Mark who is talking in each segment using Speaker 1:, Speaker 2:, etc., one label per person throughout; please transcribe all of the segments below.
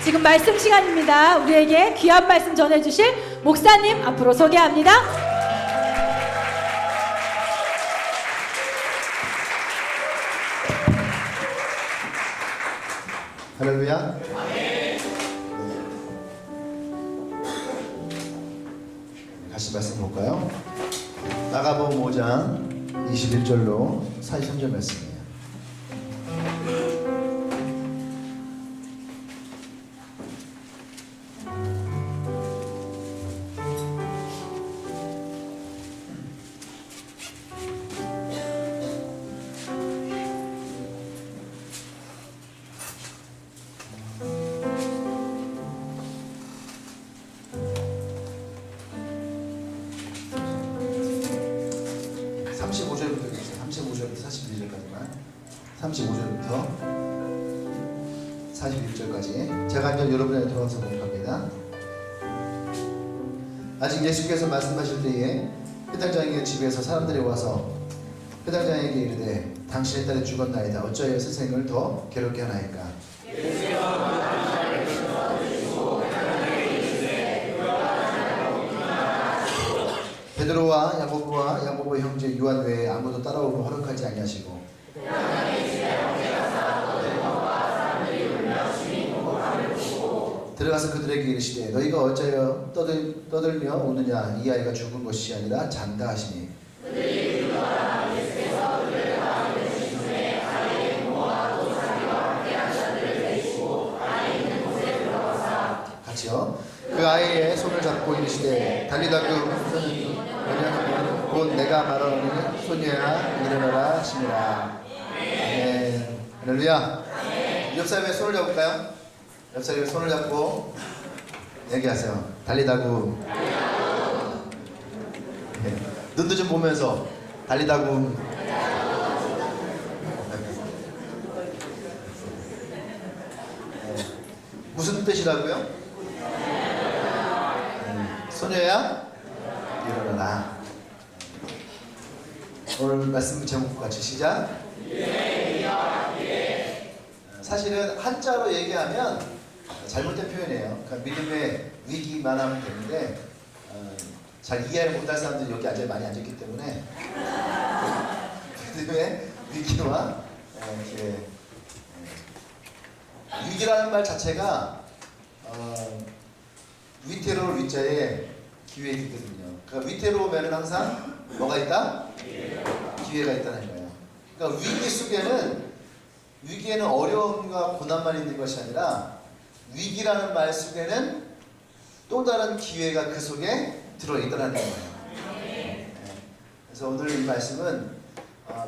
Speaker 1: 지금 말씀 시간입니다. 우리에게 귀한 말씀 전해주실 목사님 앞으로 소개합니다.
Speaker 2: 할렐루야. 다시 말씀 볼까요? 마가복음 5장 21절로 43절 말씀이에요. (35절부터) 41절까지 제가 이제 여러분에게 들어와서 공부합니다. 아직 예수께서 말씀하실 때에 회당장에게 집에서 사람들이 와서 회당장에게 이르되 당신의 딸이 죽었나이다. 어찌하여 선생을 더 괴롭게 하나이까? 베드로와 야고보와 야고보 형제 요한 외에 아무도 따라오고 허락하지 아니하시고 들어가서 그들에게 이르시되 너희가 어찌하여 떠들며 오느냐? 이 아이가 죽은 것이 아니라 잔다 하시니 같이요. 그 아이의 손을 잡고 이르시되 달리다그 곧 내가 말하노니 소녀야 일어나라 하시니라. 아멘. 할렐루야. 옆 사람의 손을 잡을까요? 옆 사람의 손을 잡고 얘기하세요. 달리다구. 네. 눈도 좀 보면서 달리다구. 네. 무슨 뜻이라고요? 소녀야 일어나라. 오늘 말씀 제목 같이 시작. 사실은 한자로 얘기하면 잘못된 표현이에요. 그러니까 믿음의 위기만 하면 되는데 잘 이해를 못할 사람들이 여기 많이 앉았기 때문에 믿음의 위기와 위기라는 말 자체가 위태로울 위자에 기회가 있거든요. 그러니까 위태로우면 항상 뭐가 있다? 기회가 있다는 거예요. 그러니까 위기에는 어려움과 고난만 있는 것이 아니라 위기라는 말 속에는 또 다른 기회가 그 속에 들어있다는 거예요. 그래서 오늘 이 말씀은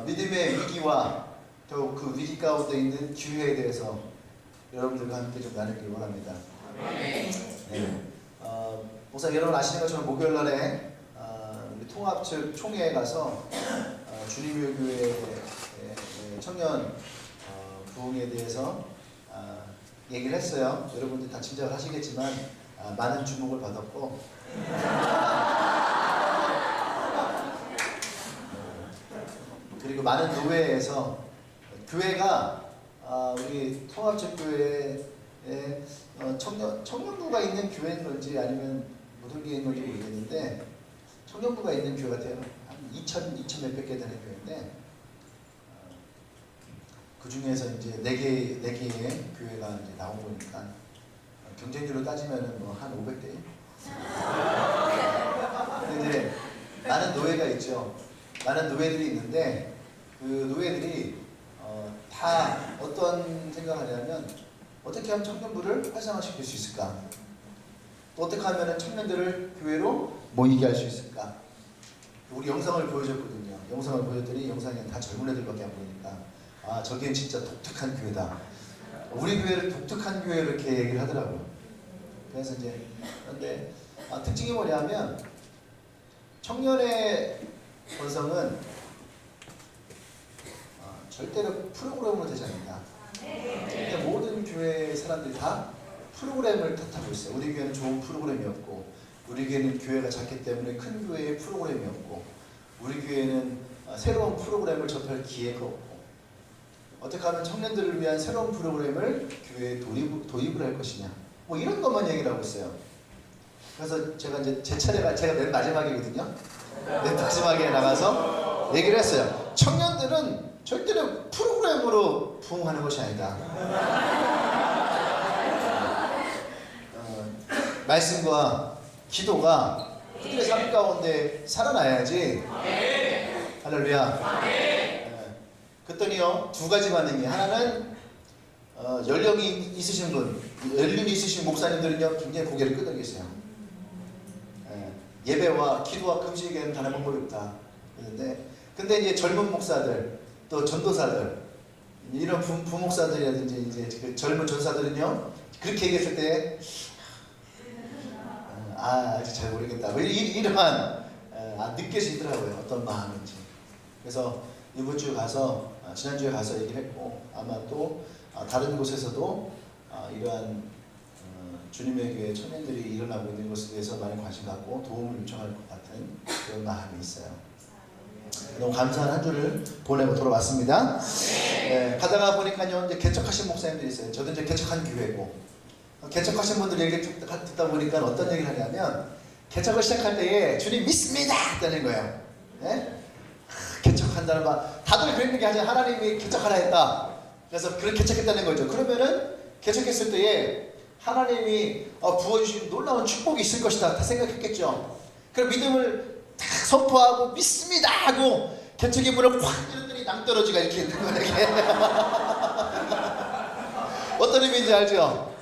Speaker 2: 믿음의 위기와 또 그 위기 가운데 있는 기회에 대해서 여러분들과 함께 좀 나누길 원합니다. 네. 목사 여러분 아시는 것처럼 목요일 날에 우리 통합 측 총회에 가서 주님의 교회 청년 부흥에 대해서 얘기를 했어요. 여러분들 다 짐작을 하시겠지만 많은 주목을 받았고 그리고 많은 노회에서 교회가 우리 통합적교회에 청년부가 있는 교회인 건지 아니면 모든 교회인 건지 모르겠는데 청년부가 있는 교회 같아요. 한 2,000 몇백 개 되는 교회인데 그 중에서 이제 4개의 교회가 이제 나온 거니까 경쟁률로 따지면은 뭐 한 500대. 근데 이제 많은 노예가 있죠. 많은 노예들이 있는데 그 노예들이 다 어떤 생각을 하냐면 어떻게 하면 청년부를 활성화시킬 수 있을까? 또 어떻게 하면 청년들을 교회로 모이게 할 수 있을까? 우리 영상을 보여줬거든요. 영상을 보여줬더니 영상에 다 젊은 애들밖에 안 보이니까 아 저기엔 진짜 독특한 교회다. 우리 교회를 독특한 교회로 이렇게 얘기를 하더라고요. 그래서 이제 그런데 특징이 뭐냐면 청년의 본성은 절대로 프로그램으로 되지 않는다. 근데 모든 교회 사람들이 다 프로그램을 탓하고 있어요. 우리 교회는 좋은 프로그램이었고 우리 교회는 교회가 작기 때문에 큰 교회의 프로그램이었고 우리 교회는 새로운 프로그램을 접할 기회가 없고 어떻게 하면 청년들을 위한 새로운 프로그램을 교회에 도입을 할 것이냐 뭐 이런 것만 얘기를 하고 있어요. 그래서 제가 이제 제 차례가 제가 맨 마지막이거든요. 맨 마지막에 나가서 얘기를 했어요. 청년들은 절대로 프로그램으로 부흥하는 것이 아니다. 말씀과 기도가 그들의 삶 가운데 살아나야지. 할렐루야. 그랬더니요, 두 가지 반응이. 하나는 연령이 있으신 분, 연륜이 있으신 목사님들은요 굉장히 고개를 끄덕이세요. 예배와 기도와 금식에는 다른 방법이 없다. 근데 이제 젊은 목사들, 또 전도사들, 이런 부목사들이라든지 이제 그 젊은 전사들은요 그렇게 얘기했을 때 아직 잘 모르겠다. 뭐 이러한 느껴지더라고요. 어떤 마음인지. 그래서 이번 주 가서 지난주에 가서 얘기를 했고 아마 또 다른 곳에서도 이러한 주님의 교회 청년들이 일어나고 있는 것에 대해서 많이 관심 갖고 도움을 요청할 것 같은 그런 마음이 있어요. 너무 감사한 한 주를 보내고 돌아왔습니다. 네, 가다가 보니까요 이제 개척하신 목사님들이 있어요. 저도 이제 개척한 교회고 개척하신 분들 얘기 듣다 보니까 어떤 얘기를 하냐면 개척을 시작할 때에 주님 믿습니다 했다는 거예요. 네? 개척한다는 말 다들 그런 얘기 하죠. 하나님이 개척하라 했다. 그래서 그렇게 개척했다는 거죠. 그러면은 개척했을 때에 하나님이 부어주신 놀라운 축복이 있을 것이다 다 생각했겠죠. 그럼 믿음을 딱 선포하고 믿습니다 하고 개척의 문을 확 열었더니 낭떠러지가 이렇게 있는 거예요. 어떤 의미인지 알죠?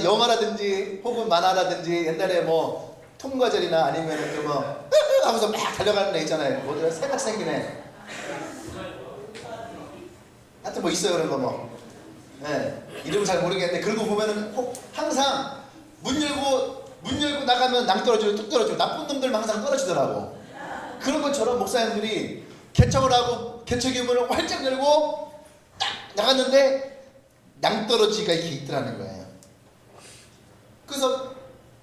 Speaker 2: 영화라든지 혹은 만화라든지 옛날에 뭐 톰과젤이나 아니면 뭐 하면서 막 달려가는 애 있잖아요. 뭐더라 새가 생긴 애. 하여튼 뭐 있어요 그런 거 뭐. 네, 이름은 잘 모르겠는데 그러고 보면은 항상 문 열고 나가면 낭떠러지로 뚝 떨어지고 나쁜 놈들만 항상 떨어지더라고. 그런 것처럼 목사님들이 개척을 하고 개척의 문을 활짝 열고 딱 나갔는데 낭떠러지가 이렇게 있더라는 거예요. 그래서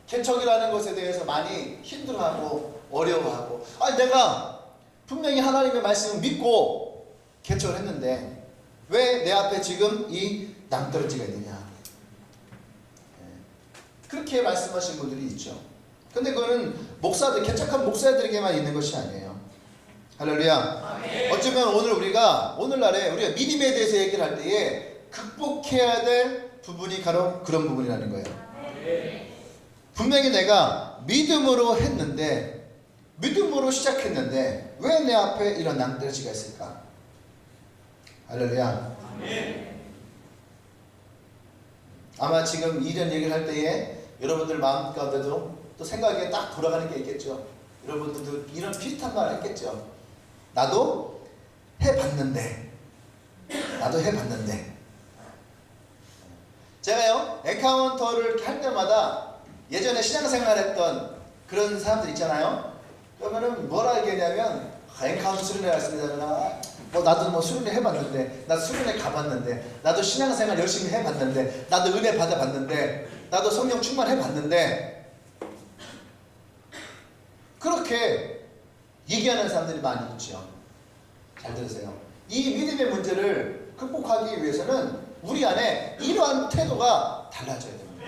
Speaker 2: 개척이라는 것에 대해서 많이 힘들어하고 어려워하고 내가 분명히 하나님의 말씀을 믿고 개척을 했는데 왜 내 앞에 지금 이 낭떠러지가 있느냐. 그렇게 말씀하신 분들이 있죠. 근데 그거는 목사들, 개척한 목사들에게만 있는 것이 아니에요. 할렐루야. 어쩌면 오늘 우리가 오늘날에 우리가 믿음에 대해서 얘기를 할 때에 극복해야 될 부분이 바로 그런 부분이라는 거예요. 분명히 내가 믿음으로 했는데 믿음으로 시작했는데 왜 내 앞에 이런 낭떠러지가 있을까? 할렐루야. 아마 지금 이런 얘기를 할 때에 여러분들 마음 가운데도 또 생각에 딱 돌아가는 게 있겠죠. 여러분들도 이런 비슷한 말을 했겠죠. 나도 해봤는데 제가요 엔카운터를 할 때마다 예전에 신앙생활 했던 그런 사람들 있잖아요. 그러면은 뭐라 얘기하냐면 엔카운터 수련회 갔습니다. 나도 뭐 수련회 해봤는데, 나도 수련회 가봤는데, 나도 신앙생활 열심히 해봤는데, 나도 은혜 받아봤는데, 나도 성령 충만해봤는데, 그렇게 얘기하는 사람들이 많이 있죠. 잘 들으세요. 이 믿음의 문제를 극복하기 위해서는 우리 안에 이러한 태도가 달라져야 됩니다.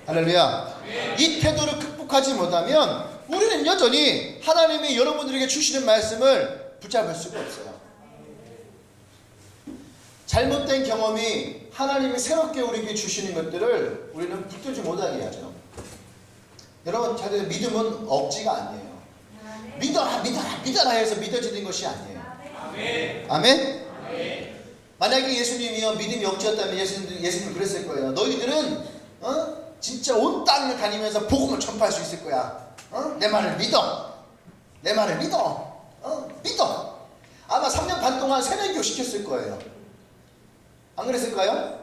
Speaker 2: 할렐루야. 이 태도를 극복하지 못하면 우리는 여전히 하나님이 여러분들에게 주시는 말씀을 붙잡을 수가 없어요. 잘못된 경험이 하나님이 새롭게 우리에게 주시는 것들을 우리는 붙들지 못하게 하죠. 여러분, 자들 믿음은 억지가 아니에요. 믿어라 해서 믿어지는 것이 아니에요. 아멘? 만약에 예수님이요 믿음이 억지였다면 예수님 그랬을 거예요. 너희들은 진짜 온 땅을 다니면서 복음을 전파할 수 있을 거야. 내 말을 믿어. 믿어. 아마 3년 반 동안 새내교 시켰을 거예요. 안 그랬을까요?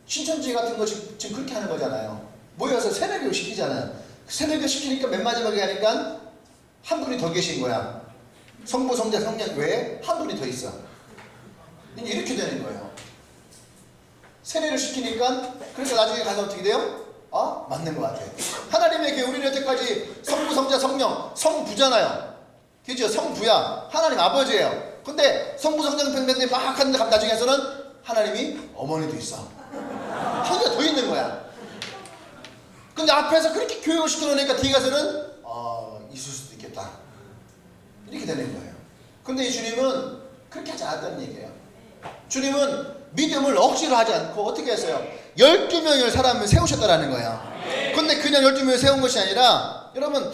Speaker 2: 신천지 같은 거 지금 그렇게 하는 거잖아요. 모여서 새내교 시키잖아요. 새내교 시키니까 맨 마지막에 하니까 한 분이 더 계신 거야. 성부, 성자, 성령 외에 한 분이 더 있어. 이렇게 되는 거예요. 세례를 시키니까 그래서 나중에 가서 어떻게 돼요? 맞는 것 같아. 하나님에게 우리는 여태까지 성부, 성자, 성령, 성부잖아요. 그죠? 성부야. 하나님 아버지예요. 근데 성부, 성자, 성령 막 하는데 나중에서는 하나님이 어머니도 있어. 한 개 더 있는 거야. 근데 앞에서 그렇게 교육을 시켜놓으니까 뒤에 가서는 있을 수도 있겠다 이렇게 되는 거예요. 근데 이 주님은 그렇게 하지 않았다는 얘기예요. 주님은 믿음을 억지로 하지 않고 어떻게 했어요? 12명의 사람을 세우셨다라는 거예요. 근데 그냥 12명을 세운 것이 아니라 여러분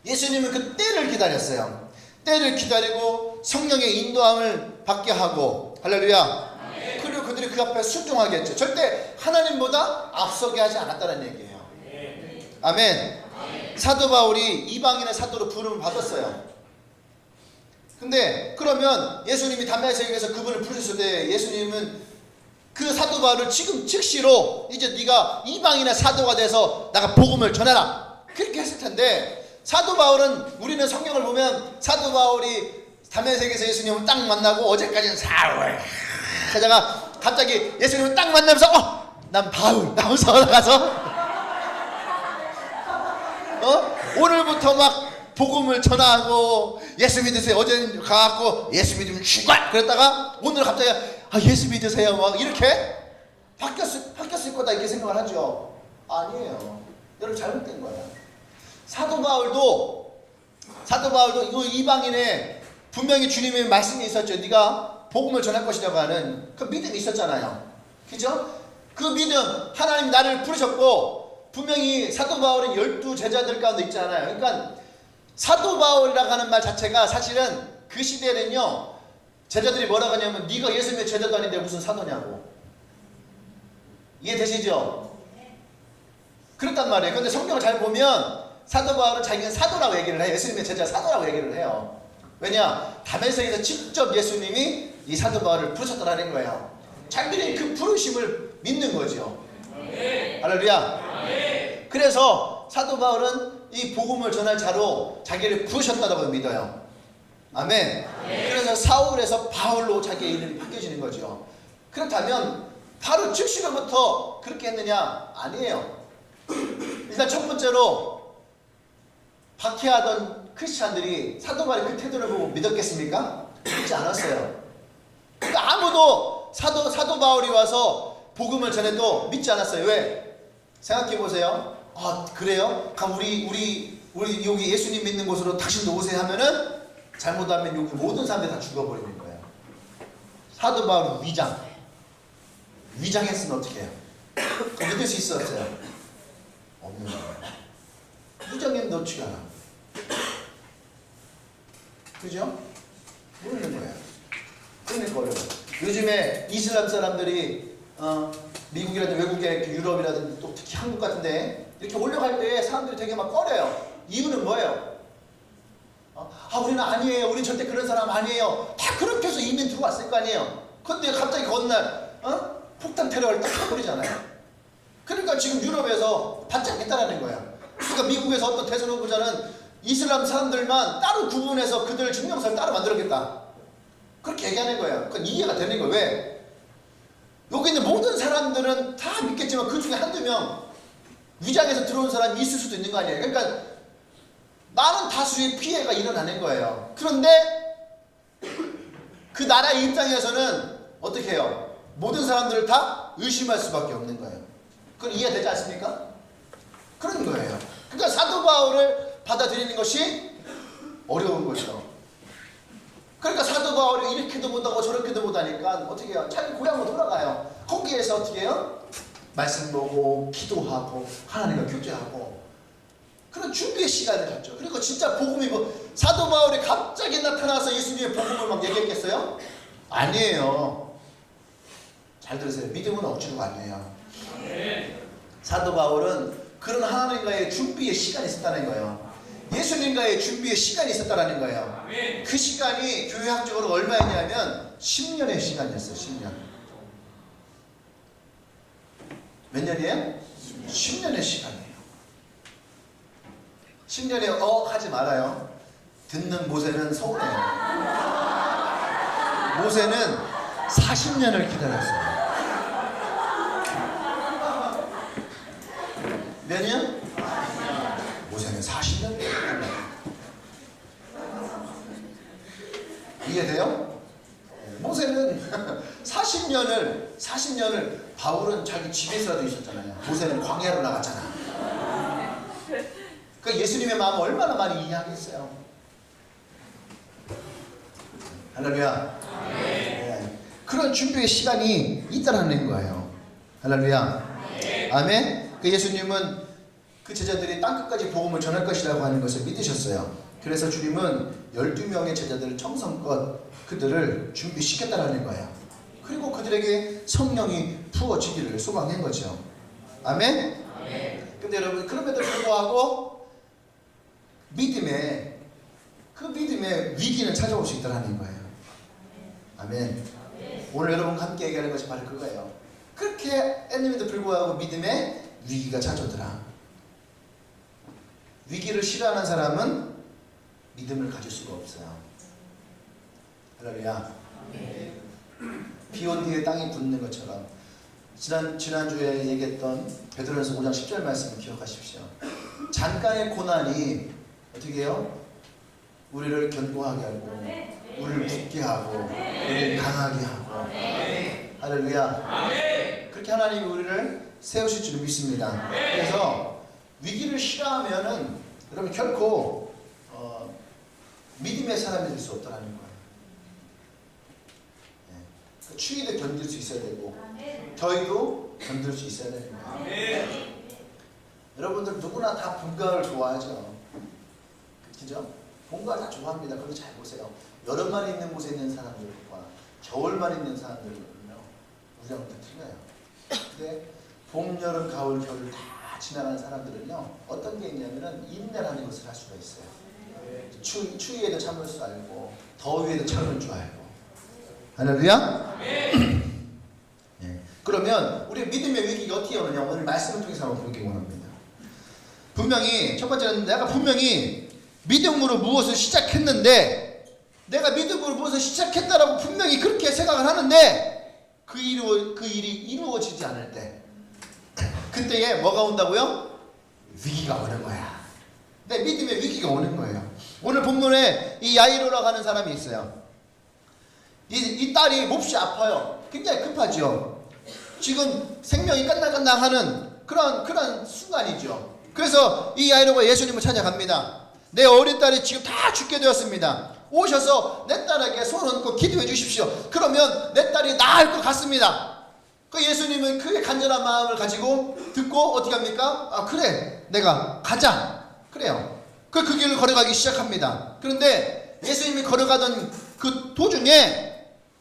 Speaker 2: 예수님은 그 때를 기다렸어요. 때를 기다리고 성령의 인도함을 받게 하고 할렐루야. 그리고 그들이 그 앞에 순종하게 했죠. 절대 하나님보다 앞서게 하지 않았다는 얘기예요. 아멘. 사도 바울이 이방인의 사도로 부름을 받았어요. 근데 그러면 예수님이 담메색에서 그분을 부르셨을 때 예수님은 그 사도 바울을 지금 즉시로 이제 네가 이방인의 사도가 돼서 나가 복음을 전해라 그렇게 했을 텐데, 사도 바울은 우리는 성경을 보면 사도 바울이 담메색에서 예수님을 딱 만나고 어제까지는 사울 하다가 갑자기 예수님을 딱 만나면서 난 바울 나오면서 나가서 오늘부터 막 복음을 전하고 예수 믿으세요. 어제는 가갖고 예수 믿으면 죽어 그랬다가 오늘 갑자기 예수 믿으세요 막 이렇게 바뀌었을 거다 이렇게 생각을 하죠. 아니에요. 여러분 잘못된 거예요. 사도 바울도 이거 이방인의 분명히 주님의 말씀이 있었죠. 네가 복음을 전할 것이라고 하는 그 믿음이 있었잖아요. 그죠? 그 믿음, 하나님 나를 부르셨고 분명히 사도 바울은 12 제자들 가운데 있잖아요. 그러니까 사도 바울이라고 하는 말 자체가 사실은 그 시대에는요 제자들이 뭐라고 하냐면 네가 예수님의 제자도 아닌데 무슨 사도냐고. 이해되시죠? 그렇단 말이에요. 근데 성경을 잘 보면 사도 바울은 자기는 사도라고 얘기를 해요. 예수님의 제자 사도라고 얘기를 해요. 왜냐? 담에색에서 직접 예수님이 이 사도 바울을 부르셨다는 거예요. 자기들이 그 부르심을 믿는 거죠. 할렐루야. 그래서 사도 바울은 이 복음을 전할 자로 자기를 부르셨다고 믿어요. 아멘. 그래서 사울에서 바울로 자기의 이름이 바뀌어지는 거죠. 그렇다면 바로 즉시로부터 그렇게 했느냐? 아니에요. 일단 첫 번째로 박해하던 크리스찬들이 사도 바울의 그 태도를 보고 믿었겠습니까? 믿지 않았어요. 그러니까 아무도 사도 바울이 와서 복음을 전해도 믿지 않았어요. 왜? 생각해 보세요. 그래요? 그럼 우리 여기 예수님 믿는 곳으로 당신도 오세요 하면은 잘못하면 여기 모든 사람들이 다 죽어버리는 거예요. 사도 바울은 위장했으면 어떻게 해요? 믿을 수 있었어요? 없는 거예요. 위장했는데 어떻게 하나? 그죠? 모르는 거예요. 그러니까 어려워요. 요즘에 이슬람 사람들이 미국이라든지 외국의 유럽이라든지 또 특히 한국 같은데 이렇게 올라갈 때 사람들이 되게 막 꺼려요. 이유는 뭐예요? 우리는 아니에요. 우리는 절대 그런 사람 아니에요. 다 그렇게 해서 이민 들어왔을 거 아니에요. 근데 갑자기 건날 폭탄 테러를 딱 해버리잖아요. 그러니까 지금 유럽에서 반짝했다라는 거야. 그러니까 미국에서 어떤 대선 후보자는 이슬람 사람들만 따로 구분해서 그들 증명서를 따로 만들었겠다. 그렇게 얘기하는 거예요. 그러니까 이해가 되는 거예요. 왜? 여기 있는 모든 사람들은 다 믿겠지만 그 중에 한두 명 위장에서 들어온 사람이 있을 수도 있는 거 아니에요. 그러니까 많은 다수의 피해가 일어나는 거예요. 그런데 그 나라의 입장에서는 어떻게 해요? 모든 사람들을 다 의심할 수밖에 없는 거예요. 그건 이해되지 않습니까? 그런 거예요. 그러니까 사도 바울을 받아들이는 것이 어려운 거죠. 그러니까 사도 바울이 이렇게도 못하고 저렇게도 못하니까 어떻게 해요? 자기 고향으로 돌아가요. 거기에서 어떻게 해요? 말씀 보고 기도하고 하나님과 교제하고 그런 준비의 시간을 갖죠. 그리고 진짜 복음이 사도 바울이 갑자기 나타나서 예수님의 복음을 막 얘기했겠어요? 아니에요. 잘 들으세요. 믿음은 억지로가 아니에요. 사도 바울은 그런 하나님과의 준비의 시간이 있었다는 거예요. 예수님과의 준비의 시간이 있었다는 거예요. 그 시간이 교회학적으로 얼마였냐면 10년의 시간이었어요. 10년. 몇 년이에요? 10년의 시간이에요. 10년에 하지 말아요. 듣는 모세는 서운해요. 모세는 40년을 기다렸어요. 몇 년? 모세는 40년 이해돼요? 모세는 40년을 바울은 자기 집에서라도 있었잖아요. 모세는 광야로 나갔잖아. 그 예수님의 마음을 얼마나 많이 이해하겠어요. 할렐루야. 네. 그런 준비의 시간이 있다라는 거예요. 할렐루야. 아멘. 그 예수님은 그 제자들이 땅끝까지 복음을 전할 것이라고 하는 것을 믿으셨어요. 그래서 주님은 12명의 제자들을 청성껏 그들을 준비시켰다라는 거예요. 그리고 그들에게 성령이 부어지기를 소망한 거죠. 아멘. 근데 여러분, 그럼에도 불구하고 믿음의 위기는 찾아올 수 있다는 거예요. 아멘. 오늘 여러분과 함께 얘기하는 것이 바로 그거예요. 그렇게 했는데도 불구하고 믿음의 위기가 찾아오더라. 위기를 싫어하는 사람은 믿음을 가질 수가 없어요. 할렐루야. 비 온 뒤에 땅이 굳는 것처럼 지난주에 얘기했던 베드로전서 5장 10절 말씀을 기억하십시오. 잠깐의 고난이 어떻게 해요? 우리를 견고하게 하고 우리를 굳게 하고 우리를 강하게 하고. 할렐루야. 그렇게 하나님이 우리를 세우실 줄 믿습니다. 그래서 위기를 싫어하면은 여러분 결코 믿음의 사람이 될 수 없다는 거예요. 네. 추위도 견딜 수 있어야 되고 더위도 견딜 수 있어야 되는 거예요. 여러분들 누구나 다 봄, 가을 좋아하죠. 그죠? 봄, 가을 다 좋아합니다. 그런데 잘 보세요. 여름만 있는 곳에 있는 사람들과 겨울만 있는 사람들은요, 우리하고 다 틀려요. 근데 봄, 여름, 가을, 겨울 다 지나가는 사람들은요, 어떤 게 있냐면은 인내라는 것을 할 수가 있어요. 추위에도 참을 줄 알고 더위에도 참을 줄 알고. 할렐루야. 네. 그러면 우리 믿음의 위기가 어떻게 오느냐, 오늘 말씀을 통해서 한번 보기 원합니다. 분명히 첫 번째는 내가 분명히 믿음으로 무엇을 시작했는데, 내가 믿음으로 무엇을 시작했다라고 분명히 그렇게 생각을 하는데 그 일이 이루어지지 않을 때, 그때에 뭐가 온다고요? 위기가 오는 거야. 내 믿음의 위기가 오는 거예요. 오늘 본문에 이 야이로라고 하는 사람이 있어요. 이 딸이 몹시 아파요. 굉장히 급하죠. 지금 생명이 끝나가는 그런 순간이죠. 그래서 이 야이로가 예수님을 찾아갑니다. 내 어린 딸이 지금 다 죽게 되었습니다. 오셔서 내 딸에게 손 얹고 기도해 주십시오. 그러면 내 딸이 나을 것 같습니다. 그 예수님은 그의 간절한 마음을 가지고 듣고 어떻게 합니까? 아, 그래, 내가 가자. 그래요. 그 길을 걸어가기 시작합니다. 그런데 예수님이 걸어가던 그 도중에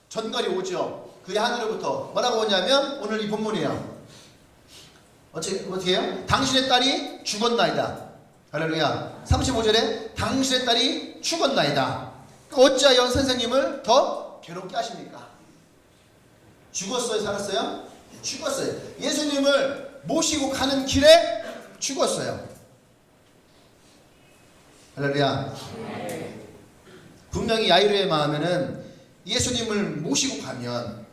Speaker 2: 전갈이 오죠. 그의 하늘로부터 뭐라고 오냐면, 오늘 이 본문이에요. 어떻게 해요? 당신의 딸이 죽었나이다. 할렐루야. 35절에 당신의 딸이 죽었나이다. 어찌하여 선생님을 더 괴롭게 하십니까? 죽었어요? 살았어요? 죽었어요. 예수님을 모시고 가는 길에 죽었어요. 할렐루야. 분명히 야이로의 마음에는 예수님을 모시고 가면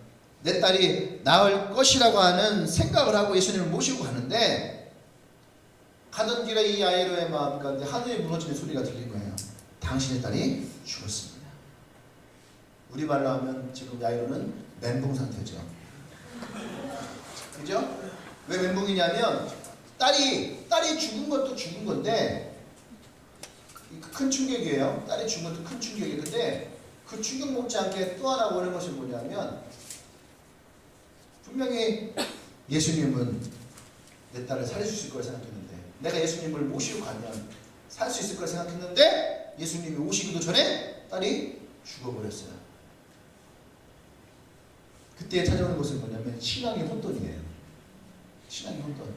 Speaker 2: 내 딸이 나을 것이라고 하는 생각을 하고 예수님을 모시고 가는데, 가던 길에 이 야이로의 마음 가운데 하늘이 무너지는 소리가 들린 거예요. 당신의 딸이 죽었습니다. 우리말로 하면 지금 야이로는 멘붕 상태죠. 그죠? 왜 멘붕이냐면, 딸이 죽은 것도 죽은 건데, 큰 충격이에요. 딸이 죽은 것도 큰 충격이에요. 근데 그 충격 못지않게 또 하나 오는 것이 뭐냐면, 분명히 예수님은 내 딸을 살릴 수 있을 거라 생각했는데, 내가 예수님을 모시고 가면 살 수 있을 거라 생각했는데, 예수님이 오시기도 전에 딸이 죽어버렸어요. 그때 찾아오는 것은 뭐냐면 신앙의 혼돈이에요. 신앙의 혼돈.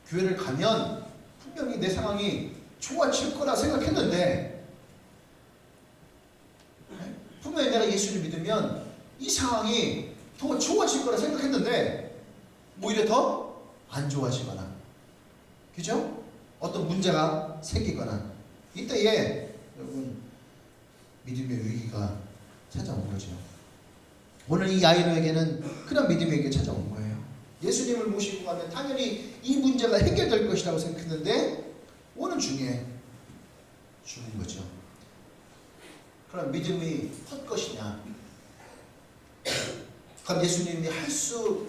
Speaker 2: 교회를 가면 분명히 내 상황이 좋아질 거라 생각했는데, 분명히 내가 예수를 믿으면 이 상황이 더 좋아질 거라 생각했는데 오히려 더 안 좋아지거나, 그죠? 어떤 문제가 생기거나, 이때에 여러분 믿음의 위기가 찾아온 거죠. 오늘 이 야이로에게는 그런 믿음의 위기가 찾아온 거예요. 예수님을 모시고 가면 당연히 이 문제가 해결될 것이라고 생각했는데 오는 중에 죽은 거죠. 그럼 믿음이 헛것이냐? 그럼 예수님이 할 수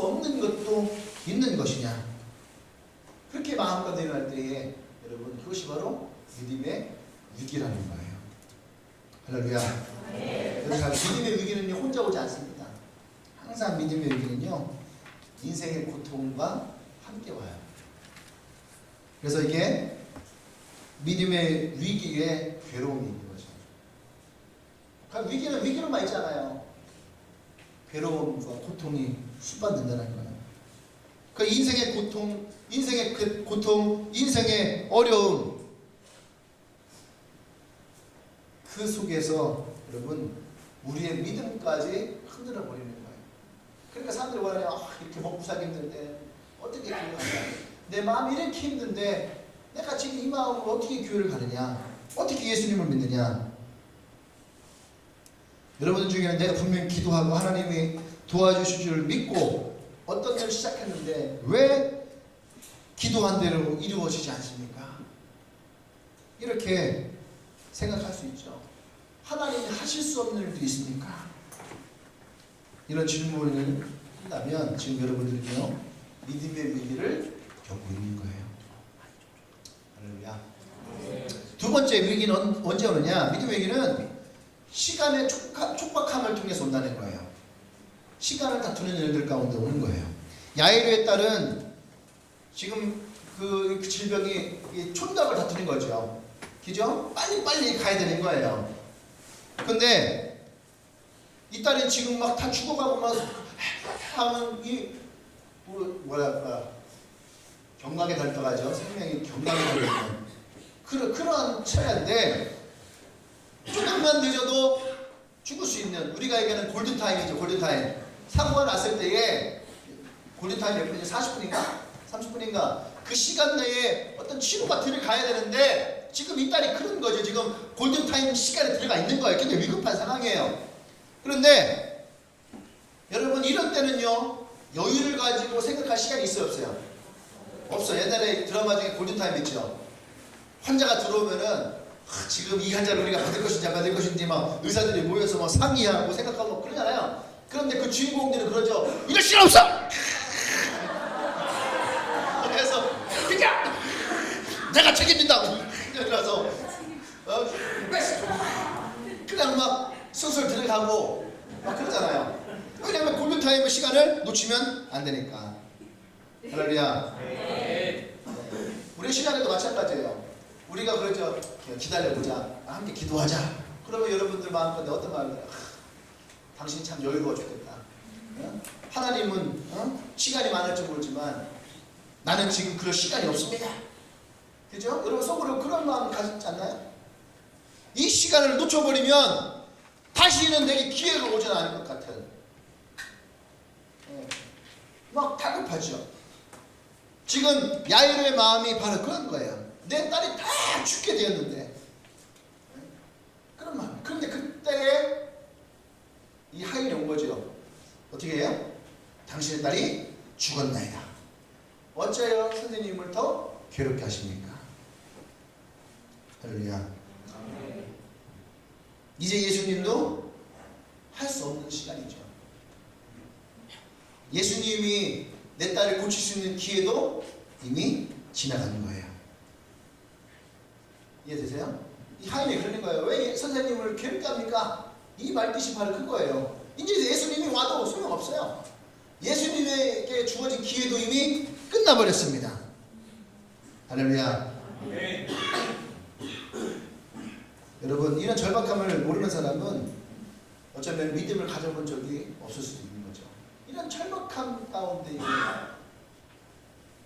Speaker 2: 없는 것도 있는 것이냐? 마음가짐이 할 때에 여러분 그것이 바로 믿음의 위기라는 거예요. 할렐루야. 그러니까 믿음의 위기는요 혼자 오지 않습니다. 항상 믿음의 위기는요 인생의 고통과 함께 와요. 그래서 이게 믿음의 위기에 괴로움이 있는 거죠. 그러니까 위기는 위기로만 있잖아요. 괴로움과 고통이 수반된다는 거예요. 그 인생의 고통, 인생의 어려움, 그 속에서 여러분 우리의 믿음까지 흔들어 버리는 거예요. 그러니까 사람들이 원하냐, 이렇게 먹고 살기 힘든데 어떻게 교회 가냐? 내 마음이 이렇게 힘든데 내가 지금 이 마음으로 어떻게 교회를 가느냐? 어떻게 예수님을 믿느냐? 여러분들 중에는 내가 분명히 기도하고 하나님이 도와주실 줄 믿고 어떤 일을 시작했는데 왜 기도한 대로 이루어지지 않습니까? 이렇게 생각할 수 있죠. 하나님이 하실 수 없는 일도 있습니까? 이런 질문을 한다면 지금 여러분들은요 믿음의 위기를 겪고 있는 거예요. 할렐루야. 두 번째 위기는 언제 오느냐? 믿음의 위기는 시간의 촉박함을 통해서 온다는 거예요. 시간을 다투는 일들 가운데 오는 거예요. 야이로의 딸은 지금 그 질병이 촌답을 다투는 거죠. 그죠? 빨리 가야 되는 거예요. 근데 이 딸이 지금 막 다 죽어가고 막 하면 이 경각에 달려가죠. 생명이 경각에 달려있는 그런 차례인데 조금만 늦어도 죽을 수 있는 우리가 얘기하는 골든타임이죠. 골든타임. 사고가 났을 때에 골든타임 몇 분이죠? 40분인가? 30분인가? 그 시간 내에 어떤 치료가 들어가야 되는데 지금 이 딸이 그런 거죠. 지금 골든타임 시간에 들어가 있는 거예요. 굉장히 위급한 상황이에요. 그런데 여러분 이런 때는요 여유를 가지고 생각할 시간이 있어요? 없어요? 없어. 옛날에 드라마 중에 골든타임 있죠. 환자가 들어오면은 지금 이 환자를 우리가 받을 것인지 안 받을 것인지 막 의사들이 모여서 막 상의하고 생각하고 그러잖아요. 그런데 그 주인공들은 그러죠. 이럴 시간 없어! 그래서 그냥 내가 책임진다고 그래서 그냥 막 수술 들어가고 막 그러잖아요. 왜냐하면 골든타임의 시간을 놓치면 안 되니까. 할렐루야. 우리 시간에도 마찬가지예요. 우리가 그러죠. 기다려보자. 함께 기도하자. 그러면 여러분들 마음가운데 어떤 마음이 들어요? 당신이 참 여유로워 죽겠다. 하나님은 시간이 많을지 모르지만 나는 지금 그럴 시간이 없습니다. 그죠? 여러분 속으로 그런 마음 가지지 않나요? 이 시간을 놓쳐버리면 다시는 내게 기회가 오지 않을 것 같은 막 다급하죠. 지금 야이로의 마음이 바로 그런 거예요. 내 딸이 다 죽게 되었는데 그런 마음. 그런데 그때에 이 하인이 온 거죠. 어떻게 해요? 당신의 딸이 죽었나이다. 어째요 선생님을 더 괴롭게 하십니까? 할렐루야. 이제 예수님도 할 수 없는 시간이죠. 예수님이 내 딸을 고칠 수 있는 기회도 이미 지나가는 거예요. 이해되세요? 이 하인이 그러는 거예요. 왜 선생님을 괴롭게 합니까? 이 말뜻이 바로 그거예요. 이제 예수님이 와도 소용없어요. 예수님에게 주어진 기회도 이미 끝나버렸습니다. 할렐루야. 네. 여러분 이런 절박함을 모르는 사람은 어쩌면 믿음을 가져본 적이 없을 수도 있는 거죠. 이런 절박함 가운데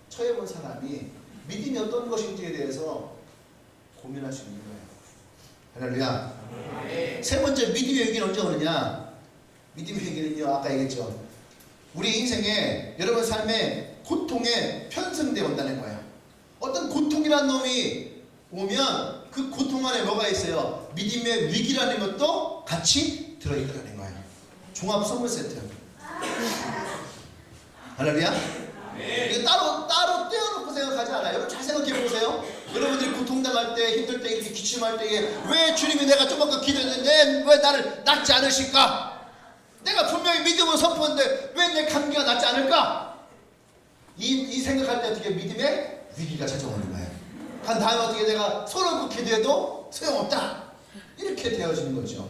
Speaker 2: 처해본 사람이 믿음이 어떤 것인지에 대해서 고민할 수 있는 거예요. 할렐루야. 네. 세 번째 믿음의 위기는 언제 오느냐? 믿음의 위기는요 아까 얘기했죠. 우리 인생에 여러분 삶에 고통에 편승되어 온다는 거예요. 어떤 고통이라는 놈이 오면 그 고통 안에 뭐가 있어요? 믿음의 위기라는 것도 같이 들어있다는 거예요. 종합 선물 세트. 할렐루야. 이거 따로 떼어놓고 생각하지 않아요. 여러분 잘 생각해 보세요. 여러분들이 고통당할 때, 힘들 때, 이렇게 기침할 때에 왜 주님이 내가 조금만 기도했는데 왜 나를 낫지 않으실까? 내가 분명히 믿음을 선포했는데 왜 내 감기가 낫지 않을까? 이 생각할 때 어떻게 믿음의 위기가 찾아오는 거예요. 간 다음에 어떻게 내가 손을 긋게 돼도 소용없다. 이렇게 되어지는 거죠.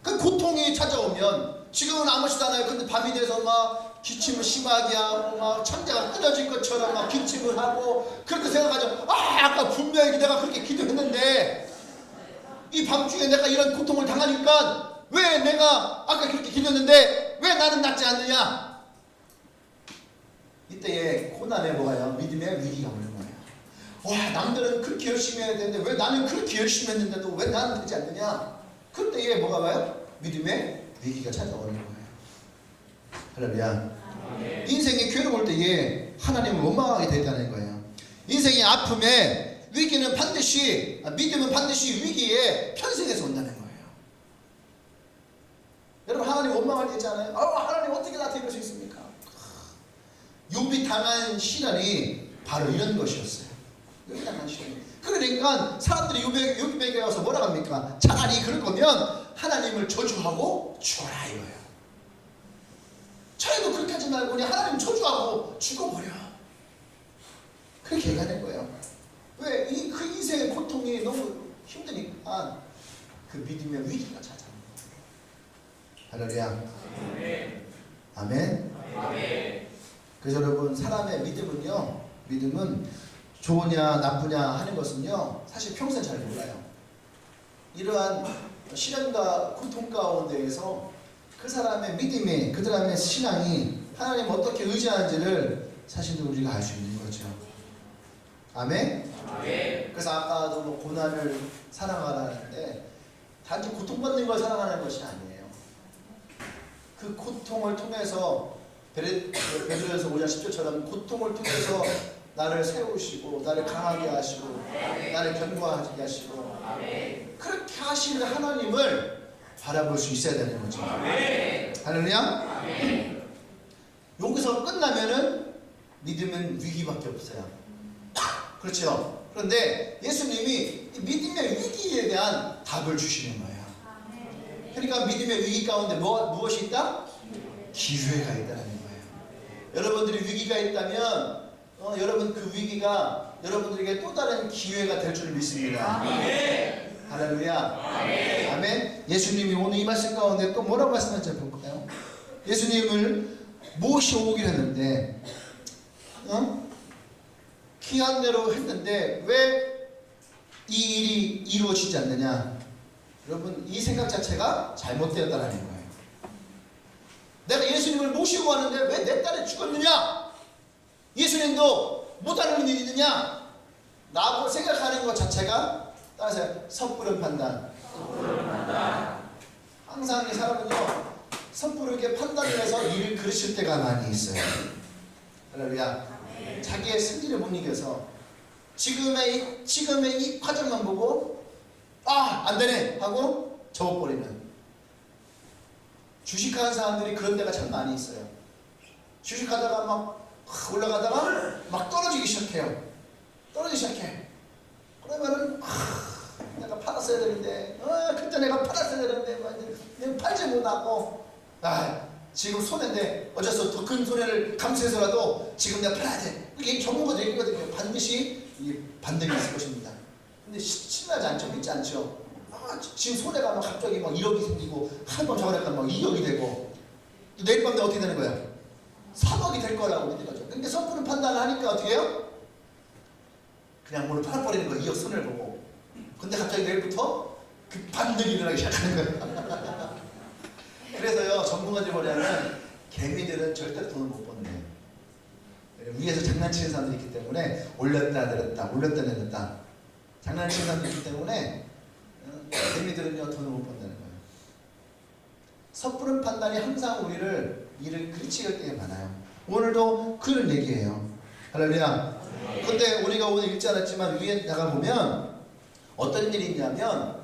Speaker 2: 그 고통이 찾아오면 지금은 아무렇지도 않아요. 근데 밤이 돼서 막 기침을 심하게 하고 막 창자가 끊어질 것처럼 막 기침을 하고 그렇게 생각하죠. 아까 분명히 내가 그렇게 기도했는데 이 밤중에 내가 이런 고통을 당하니까 왜 내가 아까 그렇게 기도했는데 왜 나는 낫지 않느냐. 이때에 고난에 뭐가요? 믿음의 위기가 오는 거예요. 와, 남들은 그렇게 열심히 해야 되는데 왜 나는 그렇게 열심히 했는데도 왜 나는 되지 않느냐. 그때에 뭐가 와요? 믿음의 위기가 찾아오는 거예요. 할렐루야. 인생이 괴로울 때에 하나님을 원망하게 된다는 거예요. 인생의 아픔에 위기는 반드시, 믿음은 반드시 위기에 편승해서 온다는 거예요. 여러분, 하나님 원망할 때 있잖아요. 하나님 어떻게 나한테 이럴 수 있습니까? 욥이 당한 시련이 바로 이런 것이었어요. 욥이 당한 시련이. 그러니까 사람들이 욥에게 와서 뭐라고 합니까? 차라리 그럴 거면 하나님을 저주하고 죽어라 이거예요. 차라리 그렇게 하지 말고 그냥 하나님 저주하고 죽어버려. 그렇게 얘기하는 거예요. 왜? 그 인생의 고통이 너무 힘드니까 그 믿음의 위기가 찾아오는 거예요. 할렐루야. 아멘. 아멘. 그래서 여러분, 사람의 믿음은 좋으냐 나쁘냐 하는 것은요 사실 평생 잘 몰라요. 이러한 시련과 고통 가운데에서 그 사람의 믿음이, 그 사람의 신앙이 하나님 어떻게 의지하는지를 사실 우리가 알 수 있는 거죠. 아멘? 아멘. 그래서 아까도 뭐 고난을 사랑하라는데 단지 고통받는 걸 사랑하는 것이 아니에요. 그 고통을 통해서 베드로전서 5장 10절처럼 고통을 통해서 나를 세우시고 나를 강하게 하시고 나를 견고하게 하시고 그렇게 하시는 하나님을 바라볼 수 있어야 되는 거죠. 할렐루야. 여기서 끝나면은 믿음은 위기밖에 없어요. 그렇죠. 그런데 예수님이 믿음의 위기에 대한 답을 주시는 거예요. 그러니까 믿음의 위기 가운데 무엇이 있다? 기회가 있다는 거예요. 여러분들이 위기가 있다면 여러분 그 위기가 여러분들에게 또 다른 기회가 될 줄 믿습니다. 아멘. 할렐루야. 아멘. 아멘. 예수님이 오늘 이 말씀 가운데 또 뭐라고 말씀하실지 볼까요? 예수님을 모셔오기로 했는데 기한대로 했는데 왜 이 일이 이루어지지 않느냐? 여러분, 이 생각 자체가 잘못되었다는 거예요. 내가 예수님을 모시고 왔는데 왜 내 딸이 죽었느냐? 예수님도 못하는 일이 있느냐? 라고 생각하는 것 자체가 따라서 섣부른 판단. 항상 이 사람은요 섣부르게 판단을 해서 일을 그르칠 때가 많이 있어요. 할렐루야. 자기의 승리를 못 이겨서 지금의 이 과정만 보고 안 되네 하고 접어버리는, 주식하는 사람들이 그런 데가 참 많이 있어요. 주식하다가 막 올라가다가 막 떨어지기 시작해요. 그러면은 내가 팔았어야 되는데 그때 내가 팔았어야 되는데 내가 팔지 못하고 지금 손해인데 어쩔 수 없어. 더 큰 손해를 감수해서라도 지금 내가 팔아야 돼. 이게 전문가들 얘기거든요. 반드시 반등이 있을 것입니다. 근데 신나지 않죠? 믿지 않죠? 지금 손해가 막 갑자기 막 1억이 생기고 한 번 저거니까 막 2억이 되고 또 내일 밤에 어떻게 되는 거야? 3억이 될 거라고 믿는 거죠. 근데 섣부른 판단을 하니까 어떻게 해요? 그냥 오늘 팔아버리는 거예요. 2억 손해를 보고. 근데 갑자기 내일부터 그 반등이 일어나기 시작하는 거예요. 그래서요, 전문가들이 뭐냐면 개미들은 절대로 돈을 못 번대요. 위에서 장난치는 사람들이 있기 때문에 올렸다 내렸다 장난치는 사람들이 있기 때문에 개미들은요 돈을 못 번다는 거예요. 섣부른 판단이 항상 우리를 일을 그르치게 때가 많아요. 오늘도 그런 얘기예요. 할렐루야. 근데 우리가 오늘 읽지 않았지만 위에 나가보면 어떤 일이 있냐면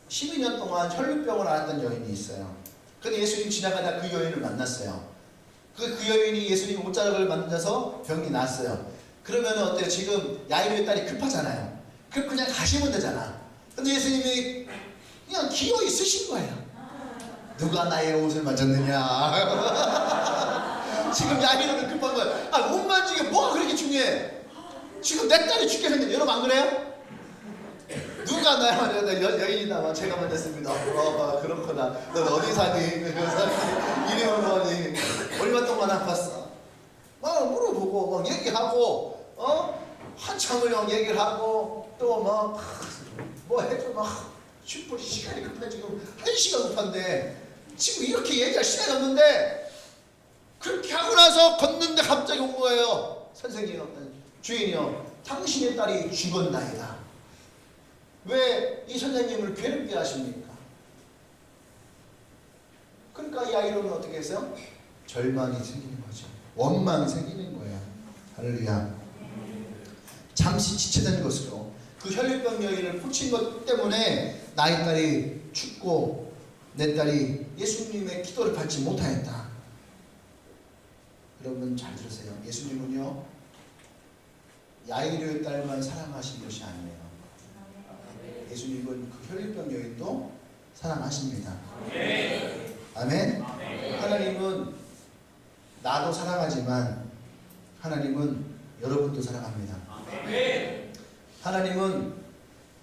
Speaker 2: 12년 동안 혈류병을 앓았던 여인이 있어요. 근데 예수님 지나가다 그 여인을 만났어요. 그 여인이 예수님 옷자락을 만져서 병이 났어요. 그러면 어때요? 지금 야이로의 딸이 급하잖아요. 그럼 그냥 가시면 되잖아. 근데 예수님이 그냥 기어이 쓰신 거예요. 누가 나의 옷을 만졌느냐. 지금 야이로는 급한 거야. 옷 만지게 뭐가 그렇게 중요해? 지금 내 딸이 죽게 생겼는데 여러분 안 그래요? 누가 나야 여인이다 제가 만났습니다. 그렇구나. 넌 어디 사니? 이름은 뭐니? 얼마 동안 아팠어? 막 물어보고 막 얘기하고 한참을 막 얘기를 하고 또 막 뭐 해도 막 10분 시간이 급해. 지금 1시간 급한데 지금 이렇게 얘기할 시간이 없는데 그렇게 하고 나서 걷는데 갑자기 온 거예요. 선생님, 주인이요, 당신의 딸이 죽었나이다. 왜 이 선생님을 괴롭게 하십니까? 그러니까 이 아이로는 어떻게 했어요? 절망이 생기는 거죠. 원망이 생기는 거예요. 할렐루야. 잠시 지체된 것으로 그 혈류병 여인을 고친 것 때문에 나의 딸이 죽고 내 딸이 예수님의 기도를 받지 못하였다. 여러분 잘 들으세요. 예수님은요, 야이로의 딸만 사랑하신 것이 아니에요. 예수님은 그 혈류병 여인도 사랑하십니다. 아멘. 하나님은 나도 사랑하지만 하나님은 여러분도 사랑합니다. 하나님은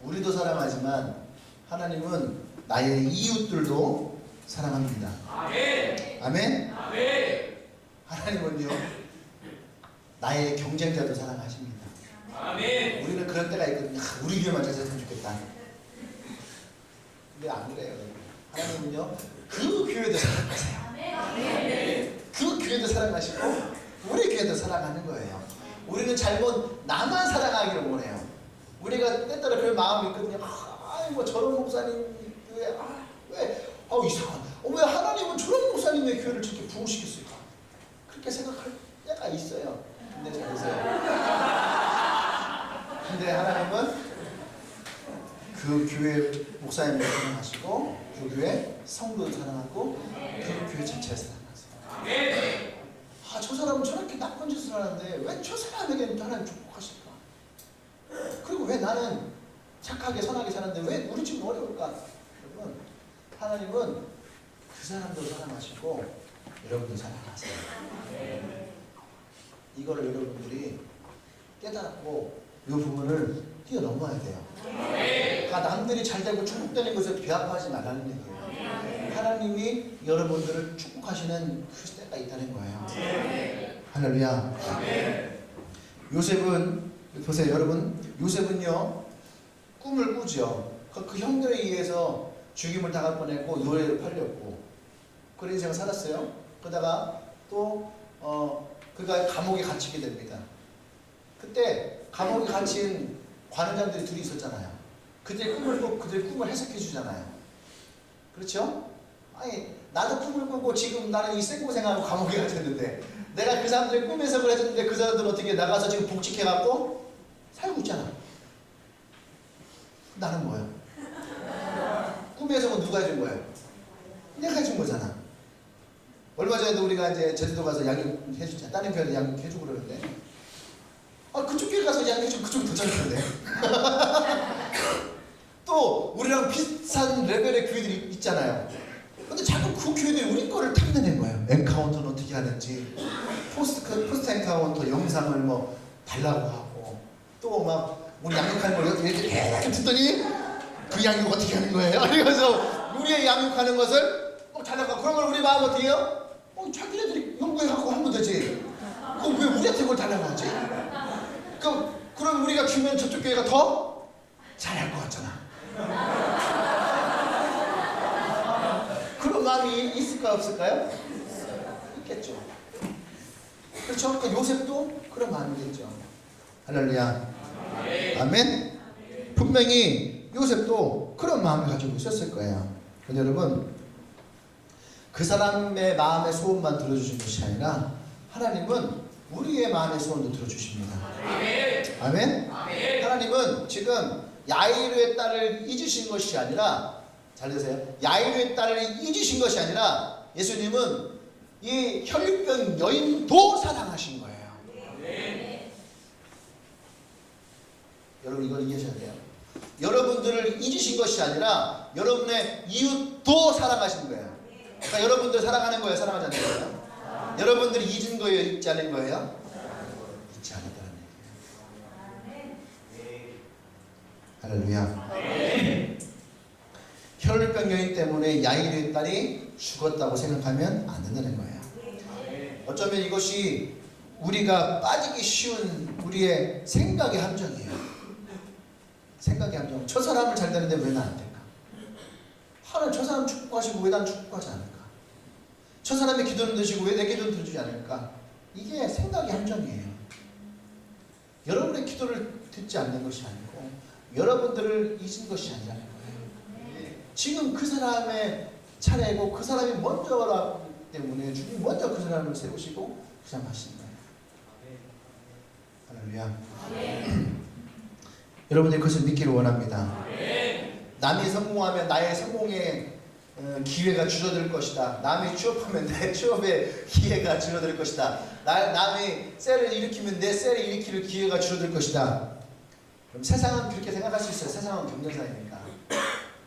Speaker 2: 우리도 사랑하지만 하나님은 나의 이웃들도 사랑합니다. 아멘. 하나님은요, 나의 경쟁자도 사랑하십니다. 우리는 그런 때가 있거든요. 우리 교회만 잘 됐으면 좋겠다. 근데 안 그래요. 하나님은요, 그 교회도 사랑하세요. 그 교회도 사랑하시고 우리 교회도 사랑하는 거예요. 우리는 잘못 나만 사랑하기를 원해요. 우리가 때때로 그런 마음이 있거든요. 뭐 저런 목사님 교회 왜 이상한 왜 하나님은 저런 목사님의 교회를 저렇게 부흥시켰을까? 그렇게 생각할 때가 있어요. 근데 잘 보세요. 근데 하나님은 그 교회 목사님을 사랑하시고 그 교회 성도를 사랑하고 그 교회 자체를 사랑하세요. 저 사람은 저렇게 나쁜 짓을 하는데 왜 저 사람에게는 하나님 축복하실까? 그리고 왜 나는 착하게 선하게 사는데 왜 우리 집은 어려울까? 여러분, 하나님은 그 사람도 사랑하시고 여러분도 사랑하세요. 이거를 여러분들이 깨닫고 이 부분을 뛰어넘어야 돼요. 그러니까 남들이 잘되고 축복되는 것을 비하하지 말라는 얘기예요. 하나님이 여러분들을 축복하시는 그 때가 있다는 거예요. 할렐루야. 요셉은, 보세요 여러분, 요셉은요 꿈을 꾸죠. 그 형들에 의해서 죽임을 당할 뻔했고 노예로 팔렸고 그런 인생을 살았어요. 그러다가 또 그가 감옥에 갇히게 됩니다. 그때 감옥에 갇힌 관원장들이 둘이 있었잖아요. 그들의 꿈을 또 그들의 꿈을 해석해 주잖아요. 그렇죠? 아니 나도 꿈을 꾸고 지금 나는 이 생고생하고 감옥에 갇혔는데 내가 그 사람들의 꿈 해석을 해줬는데 그 사람들은 어떻게 나가서 지금 복직해갖고 살고 있잖아. 나는 뭐야? 꿈 해석은 누가 해준 거예요? 내가 해준 거잖아. 얼마 전에도 우리가 이제 제주도 가서 양육해주자. 다른 교회도 양육해주고 그러는데 그쪽 교회 가서 양육해주면 그쪽이 더 잘하는데 또 우리랑 비슷한 레벨의 교회들이 있잖아요. 근데 자꾸 그 교회들이 우리 거를 탐내는 거예요. 엔카운터는 어떻게 하는지 포스트 엔카운터 영상을 뭐 달라고 하고 또 막 우리 양육하는 걸 이렇게 듣더니 그 양육 어떻게 하는 거예요? 그래서 우리의 양육하는 것을 달라고 하고 그런 걸 우리 마음 어떻게 해요? 자기네들이 연구해갖고 하면 되지. 그럼 왜 우리한테 그걸 달라고 하지? 그럼 우리가 주면 저쪽 교회가 더 잘할 것 같잖아. 그런 마음이 있을까요? 없을까요? 있겠죠. 그렇죠? 그러니까 요셉도 그런 마음이겠죠. 할렐루야. 아멘. 분명히 요셉도 그런 마음을 가지고 있었을 거예요. 근데 여러분, 그 사람의 마음의 소원만 들어주신 것이 아니라 하나님은 우리의 마음의 소원도 들어주십니다. 아멘. 하나님은 지금 야이로의 딸을 잊으신 것이 아니라, 잘 들으세요. 야이로의 딸을 잊으신 것이 아니라 예수님은 이 혈류병 여인도 사랑하신 거예요. 여러분 이걸 이해하셔야 돼요. 여러분들을 잊으신 것이 아니라 여러분의 이웃도 사랑하시는 거예요. 그러니까 여러분들 사랑하는 거예요? 사랑하지 않는 거예요? 여러분들이 잊은 거예요? 잊지 않은 거예요? 잊지 않았다는 얘기예요. 할렐루야. 혈류병 여인 때문에 야이르의 딸이 죽었다고 생각하면 안 된다는 거예요. 어쩌면 이것이 우리가 빠지기 쉬운 우리의 생각의 함정이에요. 생각의 함정. 저 사람을 잘 되는데 왜 나 안 될까? 하나님 저 사람 축복하시고 왜 난 축복하지 않을까? 저 사람의 기도는 드시고 왜 내 기도는 들어주지 않을까? 이게 생각의 함정이에요. 여러분의 기도를 듣지 않는 것이 아니고 여러분들을 잊은 것이 아니라는 거예요. 지금 그 사람의 차례고 그 사람이 먼저라기 때문에 주님 먼저 그 사람을 세우시고 그 사람 하시는 거예요. 할렐루야. 여러분들이 그것을 믿기를 원합니다. 남이 성공하면 나의 성공의 기회가 줄어들 것이다. 남이 취업하면 내 취업의 기회가 줄어들 것이다. 남이 셀을 일으키면 내 셀을 일으킬 기회가 줄어들 것이다. 그럼 세상은 그렇게 생각할 수 있어요. 세상은 경쟁사이니까.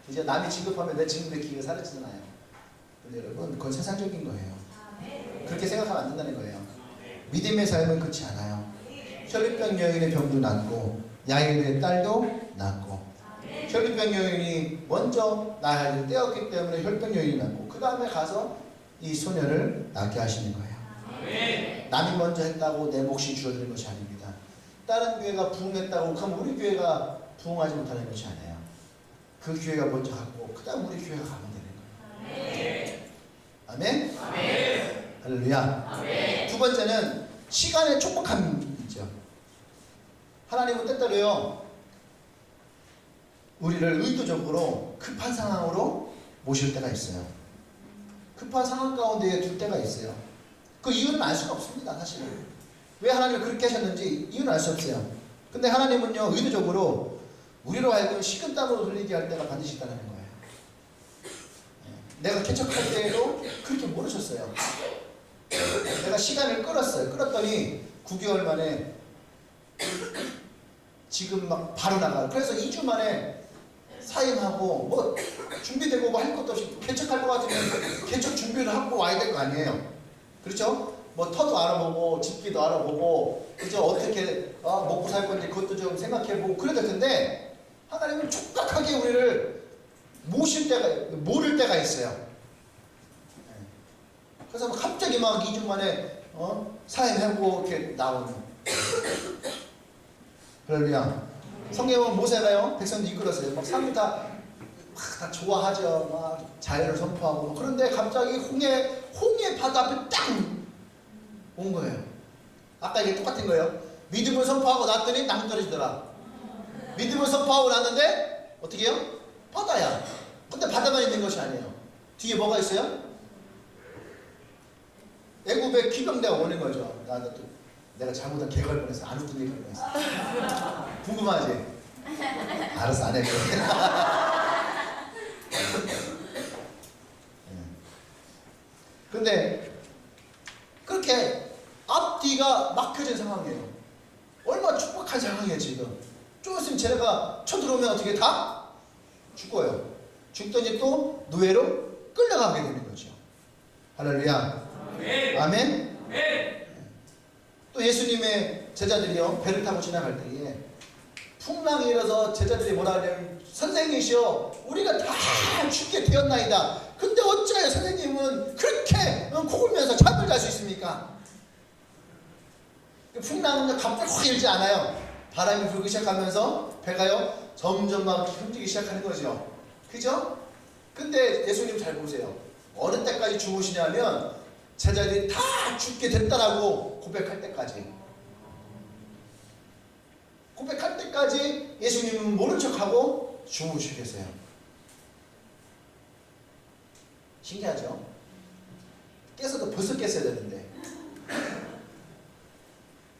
Speaker 2: 이제 남이 진급하면 내 진급의 기회가 사라지잖아요. 근데 여러분 그건 세상적인 거예요. 그렇게 생각하면 안 된다는 거예요. 믿음의 삶은 그렇지 않아요. 혈류병 여인의 병도 낫고 야이르의 딸도 낫고 혈류병 여인이 먼저 나이를 떼었기 때문에 혈류병 여인이 낫고 그 다음에 가서 이 소녀를 낫게 하시는 거예요. 남이 먼저 했다고 내 몫이 줄어드는 것이 아닙니다. 다른 교회가 부흥했다고 그럼 우리 교회가 부흥하지 못하는 것이 아니에요. 그 교회가 먼저 하고 그 다음 우리 교회가 가면 되는 거예요. 아멘? 할렐루야. 두 번째는 시간의 촉박함이죠. 하나님은 때때로요 우리를 의도적으로 급한 상황으로 모실 때가 있어요. 급한 상황 가운데 둘 때가 있어요. 그 이유는 알 수는 없습니다. 사실은 왜 하나님을 그렇게 하셨는지 이유는 알 수 없어요. 근데 하나님은요 의도적으로 우리로 하여금 식은땀으로 흘리게 할 때가 반드시 있다는 거예요. 내가 개척할 때에도 그렇게 모르셨어요. 내가 시간을 끌었어요. 끌었더니 9개월 만에 지금 막 바로 나가요. 그래서 2주 만에 사임하고 뭐 준비되고 뭐 할 것도 없이 개척할 것 같으면 개척 준비를 하고 와야 될 거 아니에요. 그렇죠? 뭐 터도 알아보고 집기도 알아보고 그죠? 어떻게 먹고 살 건지 그것도 좀 생각해보고 그래야 될 텐데 하나님은 촉박하게 우리를 모를 때가 있어요. 그래서 갑자기 막 2주 만에 사임하고 이렇게 나오는. 할렐루야. 성경은 모세가요 백성들 이끌었어요. 막 사람들이 다 좋아하죠. 막 자유를 선포하고. 그런데 갑자기 홍해 바다 앞에 딱 온 거예요. 아까 이게 똑같은 거예요. 믿음을 선포하고 났더니 낭 떨어지더라. 믿음을 선포하고 났는데 어떻게 해요? 바다야. 근데 바다만 있는 것이 아니에요. 뒤에 뭐가 있어요? 애굽의 기병대가 오는 거죠. 내가 잘못한 개걸 뻔했어. 안 웃긴 얘기를 뻔했어. 궁금하지? 알았어, 안 할게. 근데 그렇게 앞뒤가 막혀진 상황이에요. 얼마나 축복한 상황이에요 지금. 좀 있으면 쟤네가 쳐들어오면 어떻게 다 죽어요. 죽더니 또 노예로 끌려가게 되는 거죠. 할렐루야. 아멘. 또 예수님의 제자들이요 배를 타고 지나갈 때에 풍랑이 일어서 제자들이 뭐라 하냐면 선생님이시여 우리가 다 죽게 되었나이다. 근데 어찌하여 선생님은 그렇게 코골면서 잠을 잘 수 있습니까? 풍랑은 갑자기 확 일지 않아요. 바람이 불기 시작하면서 배가요 점점 막 흔들기 시작하는 거죠. 그죠? 근데 예수님 잘 보세요. 어느 때까지 주무시냐면 제자들이 다 죽게 됐다라고 고백할 때까지. 고백할 때까지 예수님은 모른 척하고 주무시겠어요. 신기하죠? 깨서도 벌써 깼어야 되는데.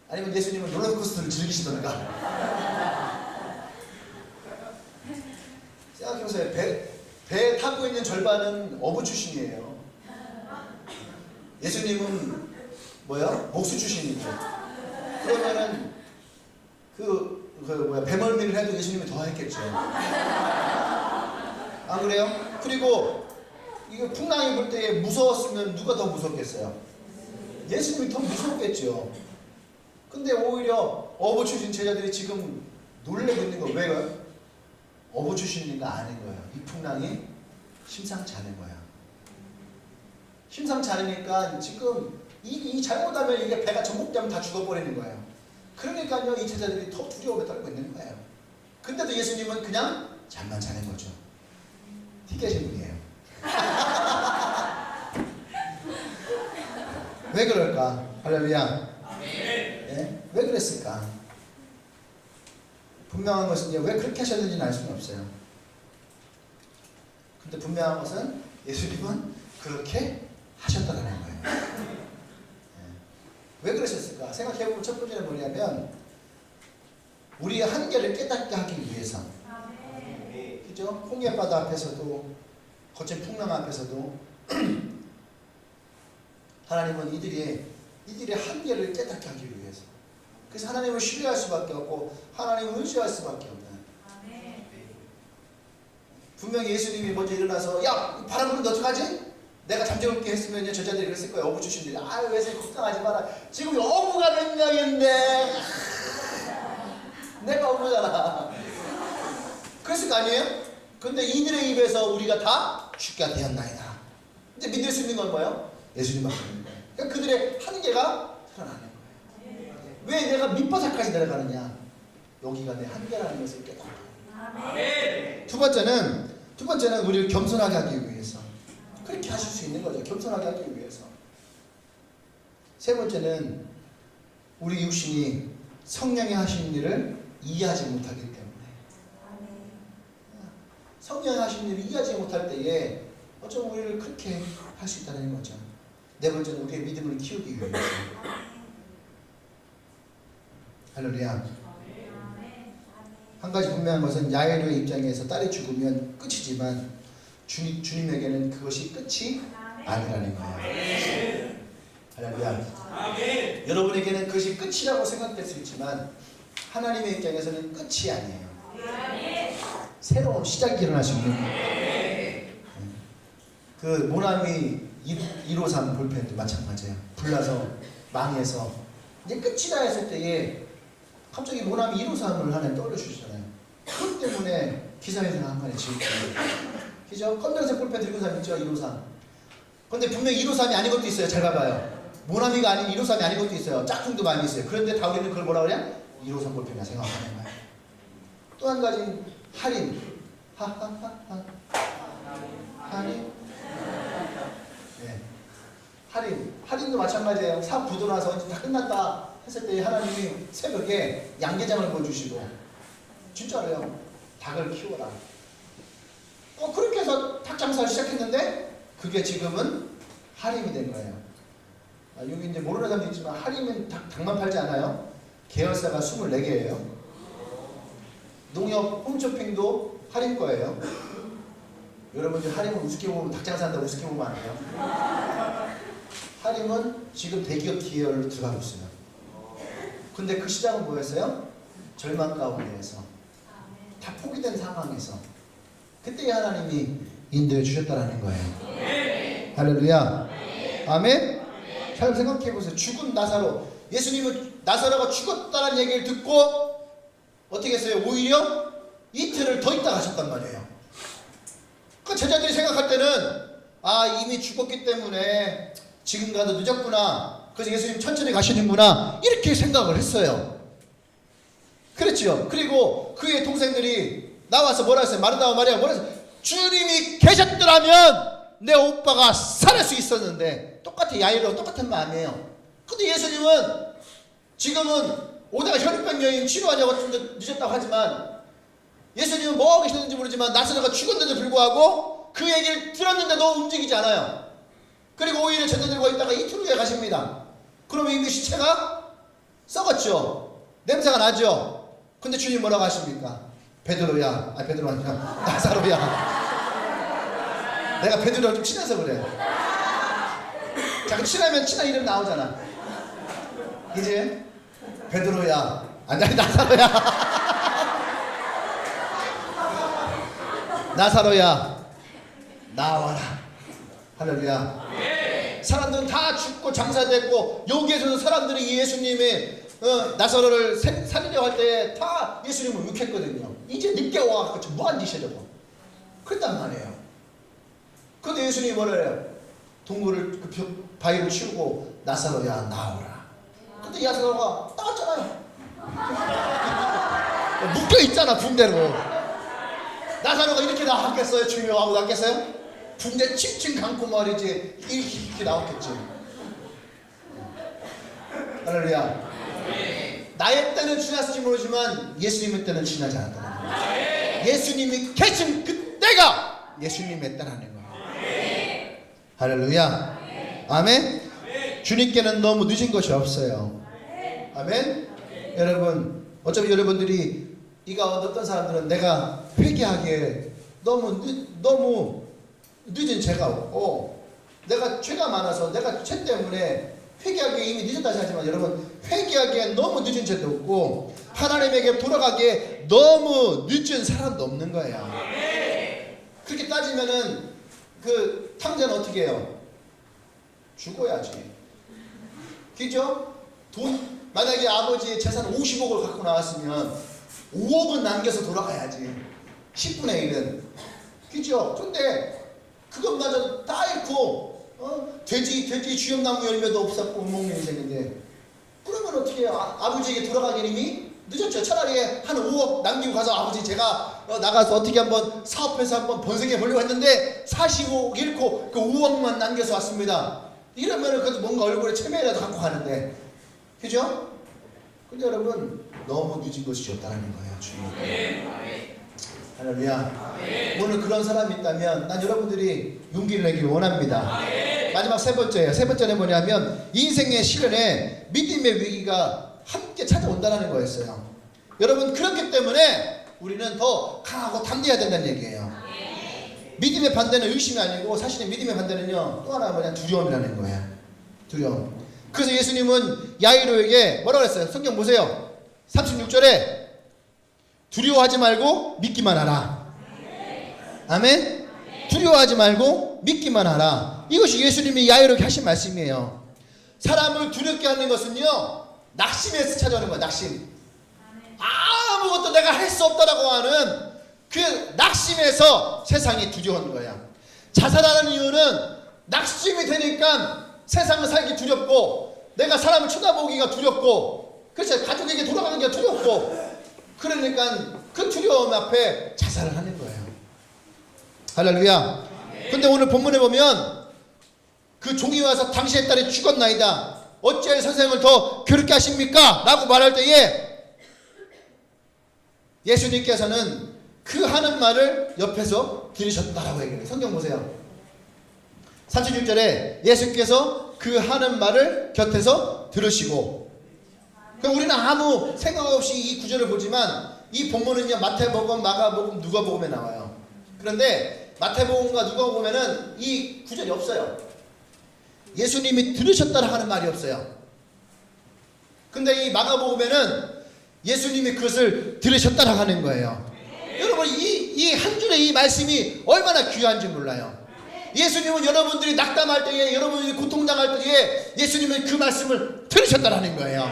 Speaker 2: 아니면 예수님은 롤러코스터를 즐기시던가. 생각해보세요. 배 타고 있는 절반은 어부 출신이에요. 예수님은 뭐야? 목수 출신이죠. 그러면은 배멀미를 해도 예수님이 더 했겠죠. 안 그래요? 그리고 이거 풍랑이 불 때에 무서웠으면 누가 더 무섭겠어요? 예수님이 더 무섭겠죠. 근데 오히려 어부 출신 제자들이 지금 놀래고 있는 거 왜요? 어부 출신인가 아닌 거예요. 이 풍랑이 심상치 않은 거예요. 심상치 않으니까 지금 이 잘못하면 이게 배가 전복되면 다 죽어버리는 거예요. 그러니까요, 이 제자들이 더 두려움에 떨고 있는 거예요. 근데도 예수님은 그냥 잠만 자는 거죠. 티켓인 분이에요. 왜 그럴까? 할렐루야. 네? 왜 그랬을까? 분명한 것은 왜 그렇게 하셨는지는 알 수는 없어요. 근데 분명한 것은 예수님은 그렇게 하셨다는 거예요. 네. 왜 그러셨을까? 생각해보면 첫 번째는 뭐냐면 우리의 한계를 깨닫게 하기 위해서. 그죠? 홍해바다 앞에서도 거친 풍랑 앞에서도 하나님은 이들의 한계를 깨닫게 하기 위해서. 그래서 하나님을 신뢰할 수밖에 없고 하나님을 의지할 수밖에 없는. 분명히 예수님이 먼저 일어나서 야 바람 부는데 어떡하지? 내가 잠재울게 했으면 저자들이 그랬을 거예요. 어부 출신들이 왜 걱정하지 마라. 지금 어부가 몇 명인데 내가 어부잖아. 그랬을 거 아니에요? 근데 이들의 입에서 우리가 다 죽게 되었나이다. 이제 믿을 수 있는 건 뭐예요? 예수님만 믿는 거예요. 그러니까 그들의 한계가 드러나는 거예요. 왜 내가 밑바닥까지 내려가느냐? 여기가 내 한계라는 것을 깨닫는 거예요. 두 번째는 우리를 겸손하게 하기 위해서. 그렇게 하실 수 있는 거죠. 겸손하게 하기 위해서. 세 번째는 우리 육신이 성령이 하신 일을 이해하지 못하기 때문에. 성령이 하신 일을 이해하지 못할 때에 어쩌면 우리를 그렇게 할 수 있다는 거죠. 네 번째는 우리의 믿음을 키우기 위해서. 할렐루야. 한 가지 분명한 것은 야이로의 입장에서 딸이 죽으면 끝이지만 주님에게는 그것이 끝이 아니라는 거예요. 할렐루야. 여러분에게는 그것이 끝이라고 생각될 수 있지만 하나님의 입장에서는 끝이 아니에요. 새로운 시작이 일어날 수 있는 거예요. 그 모나미 153 볼펜도 마찬가지예요. 불나서 망해서 이제 끝이다 했을 때에 갑자기 모나미 153을 하나 떠올려주시잖아요. 그것 때문에 기사에서 한 번에 지을 거예요. 그죠? 검정색 볼펜 들고 사람 있죠? 153. 근데 분명히 153이 아닌 것도 있어요. 잘 봐봐요. 모나미가 아닌 153이 아닌 것도 있어요. 짝퉁도 많이 있어요. 그런데 다 우리는 그걸 뭐라 그래? 153 볼펜이라 생각하는 거예요. 또 한 가지 할인. 하하하하. 할인. 네. 할인도 마찬가지예요. 사업 부도 나서 이제 다 끝났다 했을 때 하나님이 새벽에 양계장을 보여주시고 진짜로요. 닭을 키워라. 그렇게 해서 닭 장사를 시작했는데 그게 지금은 할인이 된 거예요. 여기 이제 모르는 사람도 있지만 할인은 닭만 팔지 않아요. 계열사가 24개예요. 농협 홈쇼핑도 할인 거예요. 여러분들 할인은 우습게 보면 닭 장사한다고 우습게 보면 안 돼요. 할인은 지금 대기업 기업으로 들어가고 있어요. 근데 그 시작은 뭐였어요? 절망 가운데에서 다 포기된 상황에서 그때 하나님이 인도해 주셨다라는 거예요. 할렐루야. 아멘. 잘 생각해 보세요. 죽은 나사로. 예수님은 나사로가 죽었다는 얘기를 듣고 어떻게 했어요? 오히려 이틀을 더 있다 가셨단 말이에요. 그 제자들이 생각할 때는 이미 죽었기 때문에 지금 가도 늦었구나. 그래서 예수님 천천히 가시는구나. 이렇게 생각을 했어요. 그렇죠. 그리고 그의 동생들이 나와서 뭐라 했어요? 마르다와 마리아가 뭐라 했어요? 주님이 계셨더라면 내 오빠가 살을 수 있었는데. 똑같아. 야이로 똑같은 마음이에요. 근데 예수님은 지금은 오다가 혈육병 여인 치료하냐고 좀 늦었다고 하지만 예수님은 뭐하고 계셨는지 모르지만 나사로가 죽었는데도 불구하고 그 얘기를 들었는데도 움직이지 않아요. 그리고 오히려 제자들과 있다가 이틀 후에 가십니다. 그러면 이미 시체가 썩었죠. 냄새가 나죠. 근데 주님 뭐라고 하십니까? 베드로야. 베드로 아니라 나사로야. 내가 베드로랑 좀 친해서 그래. 자꾸 친하면 친한 이름 나오잖아. 이제 베드로야. 아니 나사로야. 나사로야. 나와라. 할렐루야. 사람들은 다 죽고 장사됐고 여기에서도 사람들이 예수님의 나사로를 살리려고 할 때 다 예수님을 욕했거든요. 이제 늦게 와가지고 뭐한 짓이야 저거. 그랬단 말이에요. 그런데 예수님이 뭐라 해요? 동굴을 바위를 치우고 나사로야 나오라. 근데 나사로가 나왔잖아요. 묶여있잖아 붕대로. 나사로가 이렇게 나왔겠어요? 주님하고 나왔겠어요? 붕대 칭칭 감고 말이지 이렇게 나왔겠지. 할렐루야. 나의 때는 지났을지 모르지만 예수님의 때는 지나지 않았다는 거예요. 예수님이 계신 그때가 예수님의 때라는 거예요. 할렐루야. 아멘. 주님께는 너무 늦은 것이 없어요. 아멘. 여러분, 어차피 여러분들이 이 가운데 어떤 사람들은 내가 회개하기에 너무 늦은 죄가 없고 내가 죄가 많아서 내가 죄 때문에 회개하기에 이미 늦었다 하지만 여러분, 회개하기에 너무 늦은 죄도 없고 하나님에게 돌아가기에 너무 늦은 사람도 없는 거예요. 그렇게 따지면은 그 탕자는 어떻게 해요? 죽어야지. 그죠? 만약에 아버지의 재산 50억을 갖고 나왔으면 5억은 남겨서 돌아가야지. 10분의 1은. 그죠? 근데 그것마저 다 잃고 돼지 주염나무 열매도 없었고 못 먹는 인생인데 그러면 어떻게 해요? 아버지에게 돌아가기는 이미 늦었죠. 차라리 한 5억 남기고 가서 아버지 제가 나가서 어떻게 한번 사업해서 한번 번성해 보려고 했는데 45억 잃고 그 5억만 남겨서 왔습니다. 이러면은 그래도 뭔가 얼굴에 체면이라도 갖고 가는데, 그죠? 근데 여러분, 너무 늦은 것이 없다는 거예요. 주님. 할렐루야. 오늘 그런 사람이 있다면 난 여러분들이 용기를 내길 원합니다. 마지막 세 번째예요. 세 번째는 뭐냐면 인생의 시련에 믿음의 위기가 함께 찾아온다는 거였어요. 여러분, 그렇기 때문에 우리는 더 강하고 담대해야 된다는 얘기예요. 믿음의 반대는 의심이 아니고 사실은 믿음의 반대는요, 또 하나 뭐냐, 두려움이라는 거예요. 두려움. 그래서 예수님은 야이로에게 뭐라고 했어요? 성경 보세요. 36절에 두려워하지 말고 믿기만 하라. 아멘? 두려워하지 말고 믿기만 하라. 이것이 예수님이 야이로에게 하신 말씀이에요. 사람을 두렵게 하는 것은요, 낙심에서 찾아오는 거야. 낙심. 아무것도 내가 할 수 없다라고 하는 그 낙심에서 세상이 두려운 거야. 자살하는 이유는 낙심이 되니까 세상을 살기 두렵고 내가 사람을 쳐다보기가 두렵고 그래서 가족에게 돌아가기가 두렵고 그러니까 그 두려움 앞에 자살을 하는 거예요. 할렐루야. 근데 오늘 본문에 보면 그 종이 와서 당신의 딸이 죽었나이다. 어찌하여 선생을 더 괴롭게 하십니까? 라고 말할 때에 예수님께서는 그 하는 말을 옆에서 들으셨다라고 얘기해요. 성경 보세요. 36절에 예수께서 그 하는 말을 곁에서 들으시고, 그럼 우리는 아무 생각 없이 이 구절을 보지만 이 본문은요, 마태복음, 마가복음, 누가복음에 나와요. 그런데 마태복음과 누가복음에는 이 구절이 없어요. 예수님이 들으셨다라 하는 말이 없어요. 근데 이 마가복음에는 예수님이 그것을 들으셨다라 하는 거예요. 여러분, 이 한 줄의 이 말씀이 얼마나 귀한지 몰라요. 예수님은 여러분들이 낙담할 때에, 여러분들이 고통당할 때에 예수님은 그 말씀을 들으셨다라는 거예요.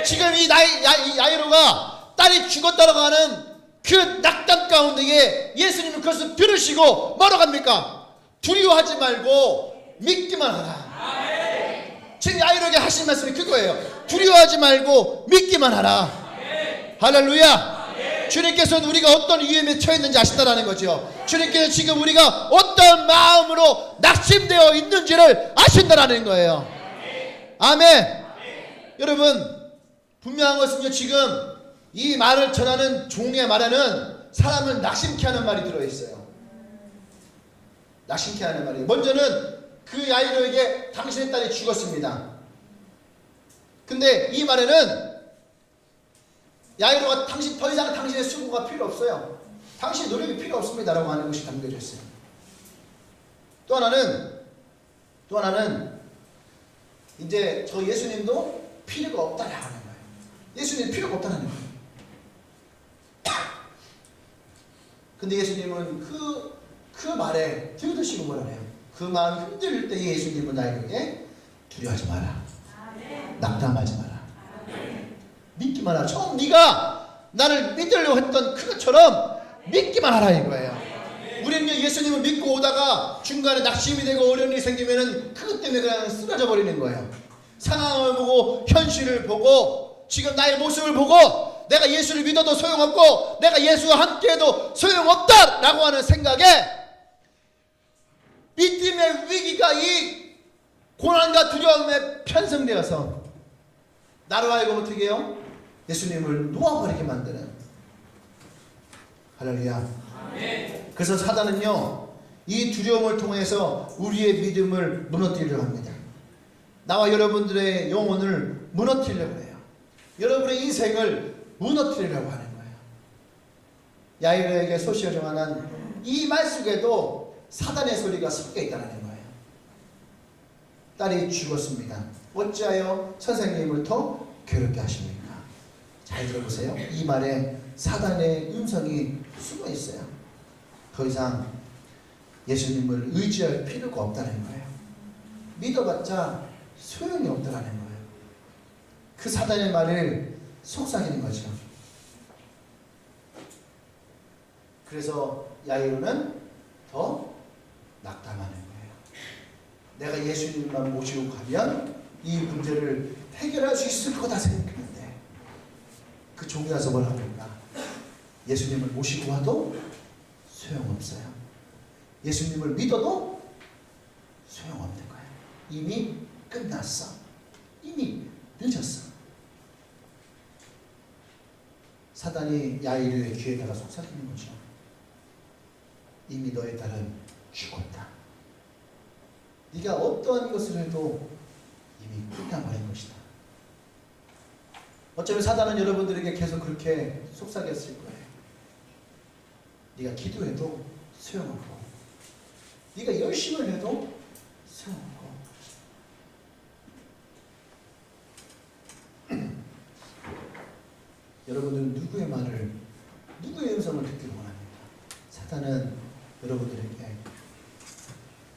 Speaker 2: 지금 이 야이로가 딸이 죽었다라고 하는 그 낙담 가운데에 예수님은 그것을 들으시고 뭐라고 합니까? 두려워하지 말고 믿기만 하라. 지금 야이로에게 하신 말씀이 그거예요. 두려워하지 말고 믿기만 하라. 할렐루야. 주님께서는 우리가 어떤 위험에 처했는지 아신다라는 거죠. 주님께서 지금 우리가 어떤 마음으로 낙심되어 있는지를 아신다라는 거예요. 아멘. 여러분, 분명한 것은요, 지금 이 말을 전하는 종의 말에는 사람을 낙심케 하는 말이 들어있어요. 낙심케 하는 말이. 먼저는 그 야이로에게 당신의 딸이 죽었습니다. 근데 이 말에는 야이로가 더 이상 당신의 수고가 필요 없어요. 당신의 노력이 필요 없습니다 라고 하는 것이 담겨져 있어요. 또 하나는 이제 저 예수님도 필요가 없다라고 하는 거예요. 예수님 필요가 없다는 거예요. 근데 예수님은 그 말에 들으시고 뭐라 해요? 그 마음 흔들릴 때 예수님은 나에게 두려워하지 마라. 낙담하지 마라. 믿기만 하라. 처음 네가 나를 믿으려고 했던 그것처럼 믿기만 하라 이거예요. 우리는 예수님을 믿고 오다가 중간에 낙심이 되고 어려운 일이 생기면은 그것 때문에 그냥 쓰러져 버리는 거예요. 상황을 보고 현실을 보고 지금 나의 모습을 보고 내가 예수를 믿어도 소용없고 내가 예수와 함께해도 소용없다라고 하는 생각에 믿음의 위기가 이 고난과 두려움에 편성되어서 나로 하여금 어떻게 해요? 예수님을 놓아버리게 만드는. 할렐루야. 그래서 사단은요 이 두려움을 통해서 우리의 믿음을 무너뜨리려고 합니다. 나와 여러분들의 영혼을 무너뜨리려고 해요. 여러분의 인생을 무너뜨리려고 하는 거예요. 야이로에게 소시오 정하는 이 말 속에도 사단의 소리가 섞여 있다는 거예요. 딸이 죽었습니다. 어찌하여 선생님을 더 괴롭게 하십니까? 잘 들어보세요. 이 말에 사단의 음성이 숨어 있어요. 더 이상 예수님을 의지할 필요가 없다는 거예요. 믿어봤자 소용이 없다는 거예요. 그 사단의 말을 속삭이는 거죠. 그래서 야이로는 더 낙담하는 거예요. 내가 예수님만 모시고 가면 이 문제를 해결할 수 있을 거다 생각했는데 그 종이 와서 뭐라고 할까? 예수님을 모시고 와도 소용없어요. 예수님을 믿어도 소용없는 거예요. 이미 끝났어. 이미 늦었어. 사단이 야이로의 귀에다가 속삭이는 거죠. 이미 너의 딸은 죽었다. 네가 어떠한 것을 해도 이미 끝나버린 것이다. 어쩌면 사단은 여러분들에게 계속 그렇게 속삭였을 거예요. 네가 기도해도 소용없고 네가 열심을 해도 소용없고 여러분들은 누구의 말을 누구의 음성을 듣기를 원합니까? 사단은 여러분들에게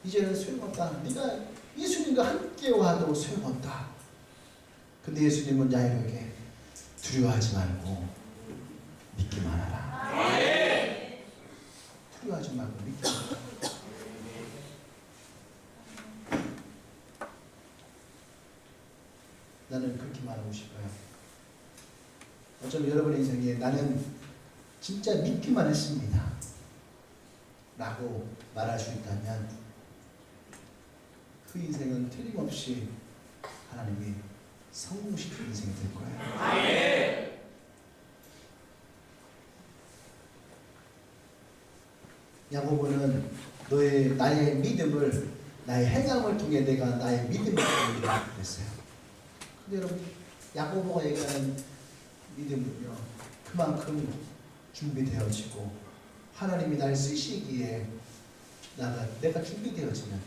Speaker 2: 이제는 소용없다. 네가 예수님과 함께 와도 소용없다. 근데 예수님은 야이로에게 두려워하지 말고 믿기만 하라. 두려워하지 말고 믿기만 하라. 나는 그렇게 말하고 싶어요. 어쩌면 여러분의 인생에 나는 진짜 믿기만 했습니다 라고 말할 수 있다면 그 인생은 틀림없이 하나님이 성공시키는 인생이 될 거예요. 야고보는 나의 믿음을 나의 행함을 통해 내가 나의 믿음을 보이라 그랬어요. 근데 여러분 야고보가 얘기하는 믿음은요 그만큼 준비되어지고 하나님이 날 쓰시기에 내가 준비되어지는.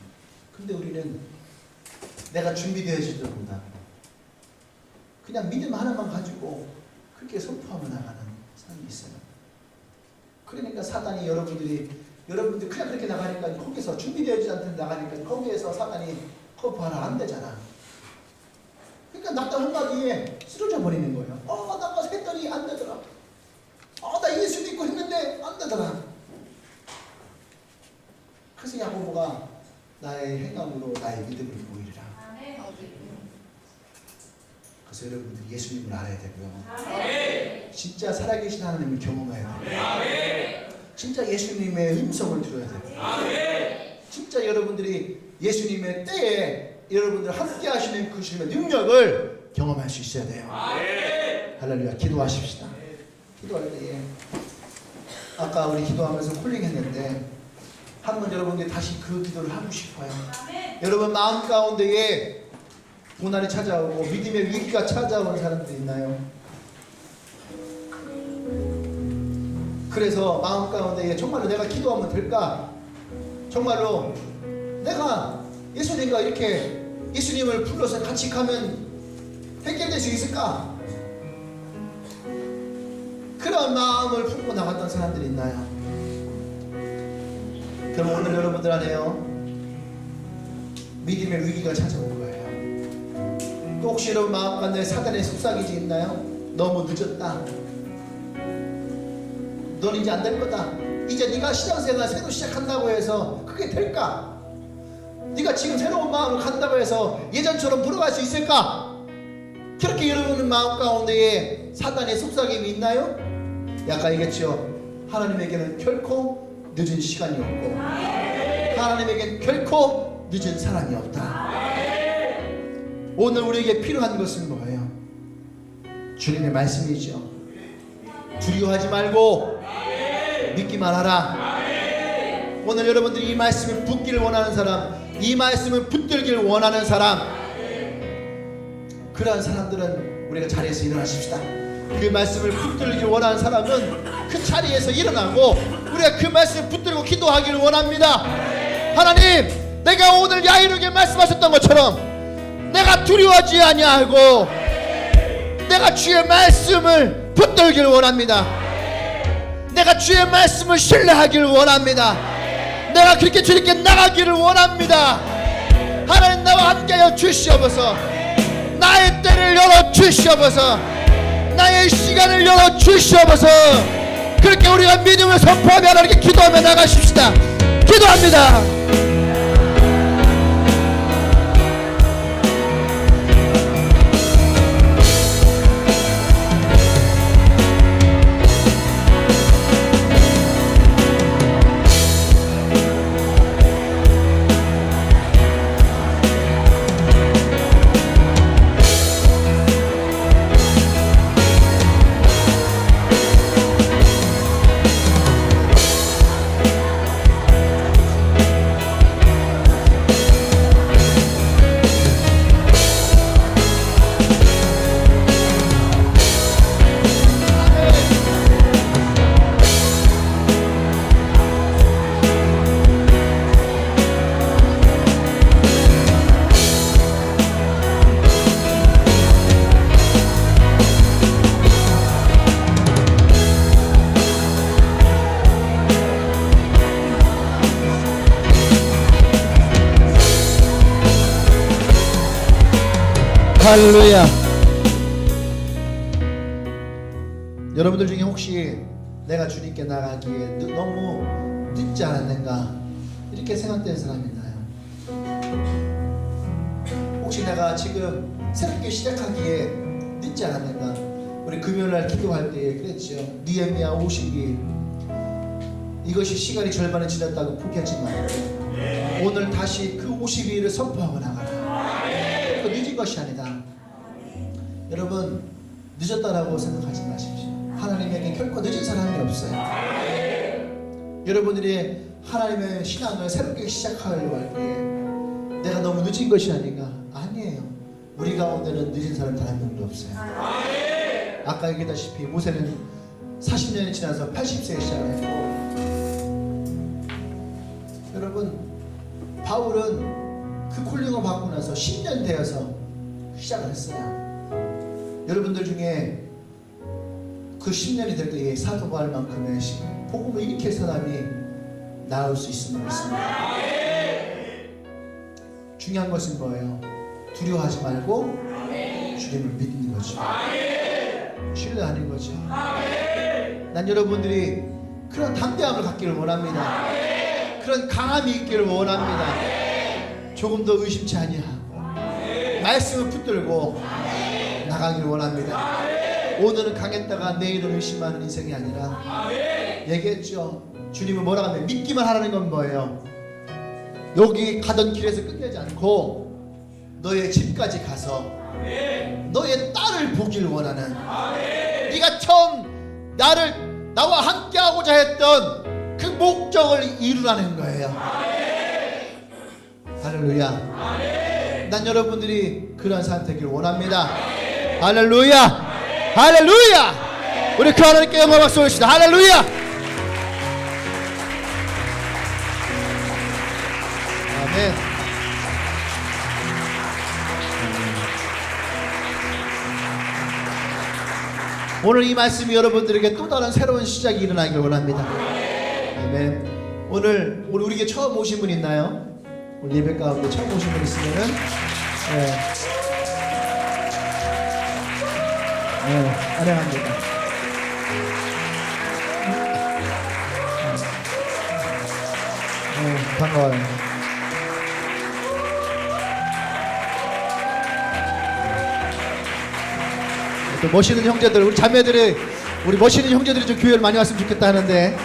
Speaker 2: 근데 우리는 내가 준비되어지지도 못하고 그냥 믿음 하나만 가지고 그렇게 선포하며 나가는 사람이 있어요. 그러니까 사단이 여러분들 그냥 그렇게 나가니까 거기서 준비되어지지 않는 나가니까 거기에서 사단이 그거 봐라 안 되잖아. 그러니까 낙담 한마디에 쓰러져 버리는 거예요. 나 가서 했더니 안 되더라. 나 예수 믿고 했는데 안 되더라. 그래서 야고보가 나의 행함으로 나의 믿음을 보이리라. 그래서 여러분들이 예수님을 알아야 되고요. 진짜 살아계신 하나님을 경험해야 돼요. 진짜 예수님의 음성을 들어야 돼요. 진짜 여러분들이 예수님의 때에 여러분들 함께 하시는 그 주님의 능력을 경험할 수 있어야 돼요. 할렐루야. 기도하십시다. 기도할 때에 아까 우리 기도하면서 콜링했는데 한번 여러분들이 다시 그 기도를 하고 싶어요. 여러분 마음 가운데에 고난이 찾아오고 믿음의 위기가 찾아오는 사람들이 있나요? 그래서 마음 가운데에 정말로 내가 기도하면 될까? 정말로 내가 예수님과 이렇게 예수님을 불러서 같이 가면 해결될 수 있을까? 그런 마음을 품고 나갔던 사람들이 있나요? 그럼 오늘 여러분들 안에요 믿음의 위기가 찾아올 거예요. 또 혹시 여러분 마음 가운데 사단의 속삭이지 있나요? 너무 늦었다. 너는 이제 안 될 거다. 이제 네가 신앙생활 새로 시작한다고 해서 그게 될까? 네가 지금 새로운 마음을 갖는다고 해서 예전처럼 돌아갈 수 있을까? 그렇게 여러분의 마음 가운데에 사단의 속삭임이 있나요? 아까 얘기했죠. 하나님에게는 결코 늦은 시간이 없고 하나님에게는 결코 늦은 사람이 없다. 오늘 우리에게 필요한 것은 뭐예요? 주님의 말씀이죠. 두려워하지 말고 믿기만 하라. 오늘 여러분들이 이 말씀을 붙기를 원하는 사람, 이 말씀을 붙들기를 원하는 사람, 그러한 사람들은 우리가 자리에서 일어나십시다. 그 말씀을 붙들기를 원하는 사람은 그 자리에서 일어나고 우리가 그 말씀을 붙들고 기도하기를 원합니다. 하나님, 내가 오늘 야이르에게 말씀하셨던 것처럼 내가 두려워하지 아니하고 내가 주의 말씀을 붙들기를 원합니다. 내가 주의 말씀을 신뢰하기를 원합니다. 내가 그렇게 주님께 나가기를 원합니다. 하나님, 나와 함께하여 주시옵소서. 나의 때를 열어 주시옵소서. 나의 시간을 열어 주시옵소서. 그렇게 우리가 믿음을 선포하며 하나님께 기도하며 나가십시다. 기도합니다. 할렐루야. 여러분들 중에 혹시 내가 주님께 나가기에 너무 늦지 않았는가 이렇게 생각되는 사람이 있나요? 혹시 내가 지금 새롭게 시작하기에 늦지 않았는가? 우리 금요일날 기도할 때 그랬죠. 느헤미야 52 이것이 시간이 절반이 지났다고 포기하지 말고 오늘 다시 그 52일을 선포하고 나가라. 늦은 것이 아니다. 여러분, 늦었다라고 생각하지 마십시오. 하나님에게 결코 늦은 사람이 없어요. 여러분들이 하나님의 신앙을 새롭게 시작하려고 할 때 내가 너무 늦은 것이 아닌가? 아니에요. 우리 가운데는 늦은 사람 단 한 명도 없어요. 아까 얘기했다시피 모세는 40년이 지나서 80세에 시작했고, 여러분, 바울은 그 콜링을 받고 나서 10년 되어서 시작을 했어요. 여러분들 중에 그 10년이 될 때에 사도 바울만큼의 복음을 일으킬 사람이 나올 수 있음을 믿습니다. 중요한 것은 뭐예요? 두려워하지 말고 주님을 믿는 거죠. 신뢰하는 거죠. 난 여러분들이 그런 담대함을 갖기를 원합니다. 그런 강함이 있기를 원합니다. 조금 더 의심치 아니하고 말씀을 붙들고 나가기를 원합니다. 오늘은 강했다가 내일은 의심하는 인생이 아니라 얘기했죠. 주님은 뭐라고 하면 믿기만 하라는 건 뭐예요? 여기 가던 길에서 끝내지 않고 너의 집까지 가서 너의 딸을 보기를 원하는, 네가 처음 나와 함께하고자 했던 그 목적을 이루라는 거예요. 할렐루야. 난 여러분들이 그런 사람 되기를 원합니다. 할렐루야. 할렐루야. 우리 그 하나님께 영광 박수 올립시다. 할렐루야. 아멘. 오늘 이 말씀이 여러분들에게 또 다른 새로운 시작이 일어나기를 원합니다. 아멘. 오늘 우리에게 처음 오신 분 있나요? 오늘 예배 가운데 처음 오신 분 있으면은 환영합니다. 반가워요. 또 멋있는 형제들, 우리 자매들이, 우리 멋있는 형제들이 좀 교회를 많이 왔으면 좋겠다 하는데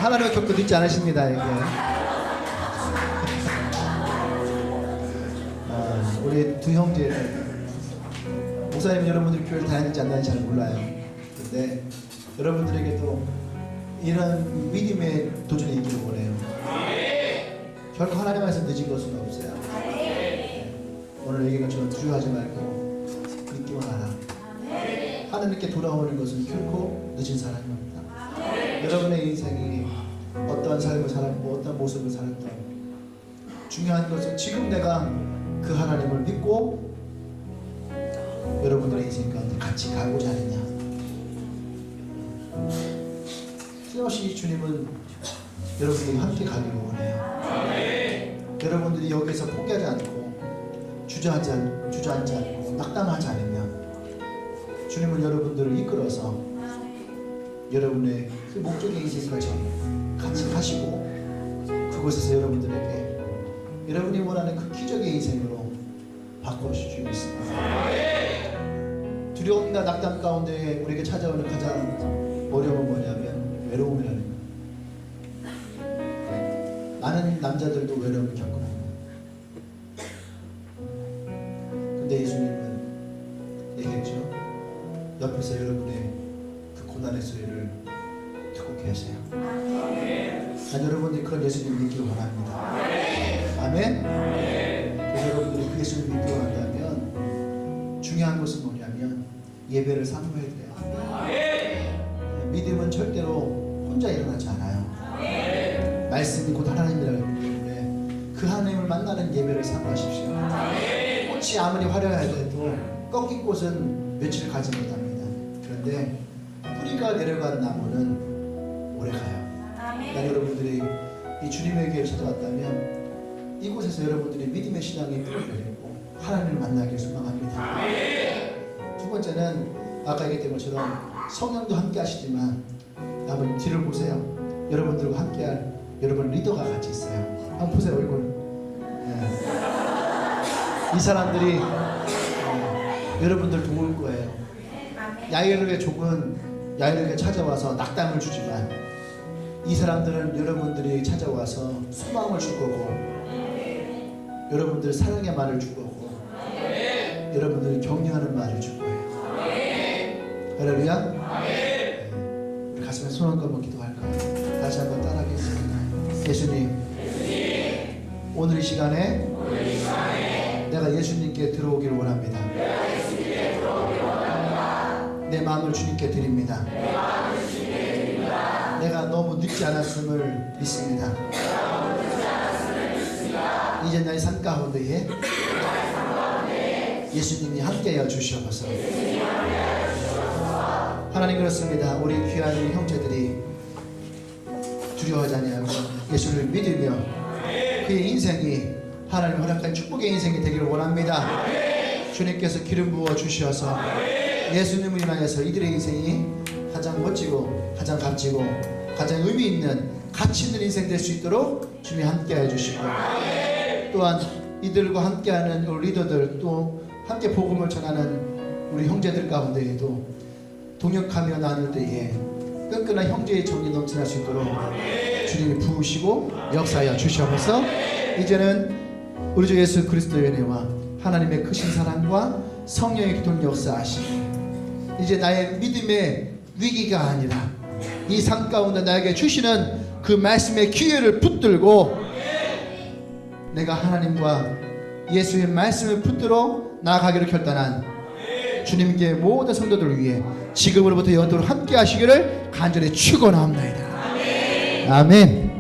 Speaker 2: 하나님의 격도 듣지 않으십니다. 이게. 우리 두 형제는 목사님 여러분들이 교회를 다니는지 안 다니는지 잘 몰라요. 근데 여러분들에게도 이런 믿음의 도전이 있기를 원해요. 결코 하나님 안에서 늦은 것은 없어요. 오늘 얘기가 좀 두려워하지 말고 믿기만 하라. 하나님께 돌아오는 것은 결코 늦은 사람이 없다. 여러분의 인생이 어떠한 삶을 살았고 어떤 모습을 살았던, 중요한 것은 지금 내가 그 하나님을 믿고 여러분들의 인생 가운데 같이 가고자 하느냐. 끊임없이 주님은 여러분들이 함께 가기를 원해요. 여러분들이 여기서 포기하지 않고 주저앉지 않고 낙담하지 않으면 주님은 여러분들을 이끌어서 여러분의 그 목적의 인생까지 같이 가시고 그곳에서 여러분들에게 여러분이 원하는 그 기적의 인생으로 바꿔주시고 있습니다. 두려움이나 낙담 가운데 우리에게 찾아오는 가장 어려움은 뭐냐면 외로움이라는 거예요. 많은 남자들도 외로움을 겪어요. 근데 예수님은 얘기했죠. 옆에서 여러분의 그 고난의 소리를 듣고 계세요. 난 여러분들이 그런 예수님을 믿기를 원합니다. 아멘. 그래서 여러분들이 그 예수님을 믿기를 원한다면 중요한 것은 뭐냐면 예배를 사모해야 돼요. 믿음은 절대로 혼자 일어나지 않아요. 말씀이 곧 하나님이라고 하기 때문에 그 하나님을 만나는 예배를 사모하십시오. 꽃이 아무리 화려해도 꺾인 꽃은 며칠 가지 못합니다. 그런데 뿌리가 내려간 나무는 오래가요. 그러니까 여러분들이 이 주님의 교회에 찾아왔다면 이곳에서 여러분들이 믿음의 신앙이 뿌리를 내리고 하나님을 만나길 소망합니다. 두 번째는 아까 얘기했던 것처럼 성령도 함께 하시지만 한번 뒤를 보세요. 여러분들과 함께할 여러분 리더가 같이 있어요. 한번 보세요, 얼굴. 이 사람들이 여러분들 도울 거예요. 야이르의 족은 야이르에게 찾아와서 낙담을 주지만 이 사람들은 여러분들이 찾아와서 소망을 줄 거고 여러분들 사랑의 말을 줄 거고 여러분들이 격려하는 말을 줄 거예요. 할렐루야. 우리 가슴에 손 한 번만 기도할까요? 다시 한번 따라하겠습니다. 예수님, 오늘 이 시간에 내가 예수님께 들어오기를 원합니다. 내 마음을 주님께 드립니다. 내가 너무 늦지 않았음을 믿습니다. 이제 나의 삶 가운데에 예수님이 함께하여 주시옵소서. 하나님, 그렇습니다. 우리 귀한 형제들이 두려워하지 아니하고 예수를 믿으며 그의 인생이 하나님 허락한 축복의 인생이 되기를 원합니다. 주님께서 기름 부어 주셔서 예수님을 인하여서 이들의 인생이 가장 멋지고 가장 값지고 가장 의미 있는 가치 있는 인생 될 수 있도록 주님이 함께해 주시고 또한 이들과 함께하는 우리 리더들 또 함께 복음을 전하는 우리 형제들 가운데에도 동역하며 나눌 때에 끈끈한 형제의 정이 넘쳐날 수 있도록 주님이 부으시고 역사하여 주시옵소서. 이제는 우리 주 예수 그리스도의 은혜와 하나님의 크신 사랑과 성령의 기동 역사하시고 이제 나의 믿음의 위기가 아니라 이 삶 가운데 나에게 주시는 그 말씀의 기회를 붙들고 내가 하나님과 예수의 말씀을 붙들어 나아가기를 결단한 주님께 모든 성도들을 위해 지금으로부터 영원토록 함께 하시기를 간절히 축원합니다. 아멘.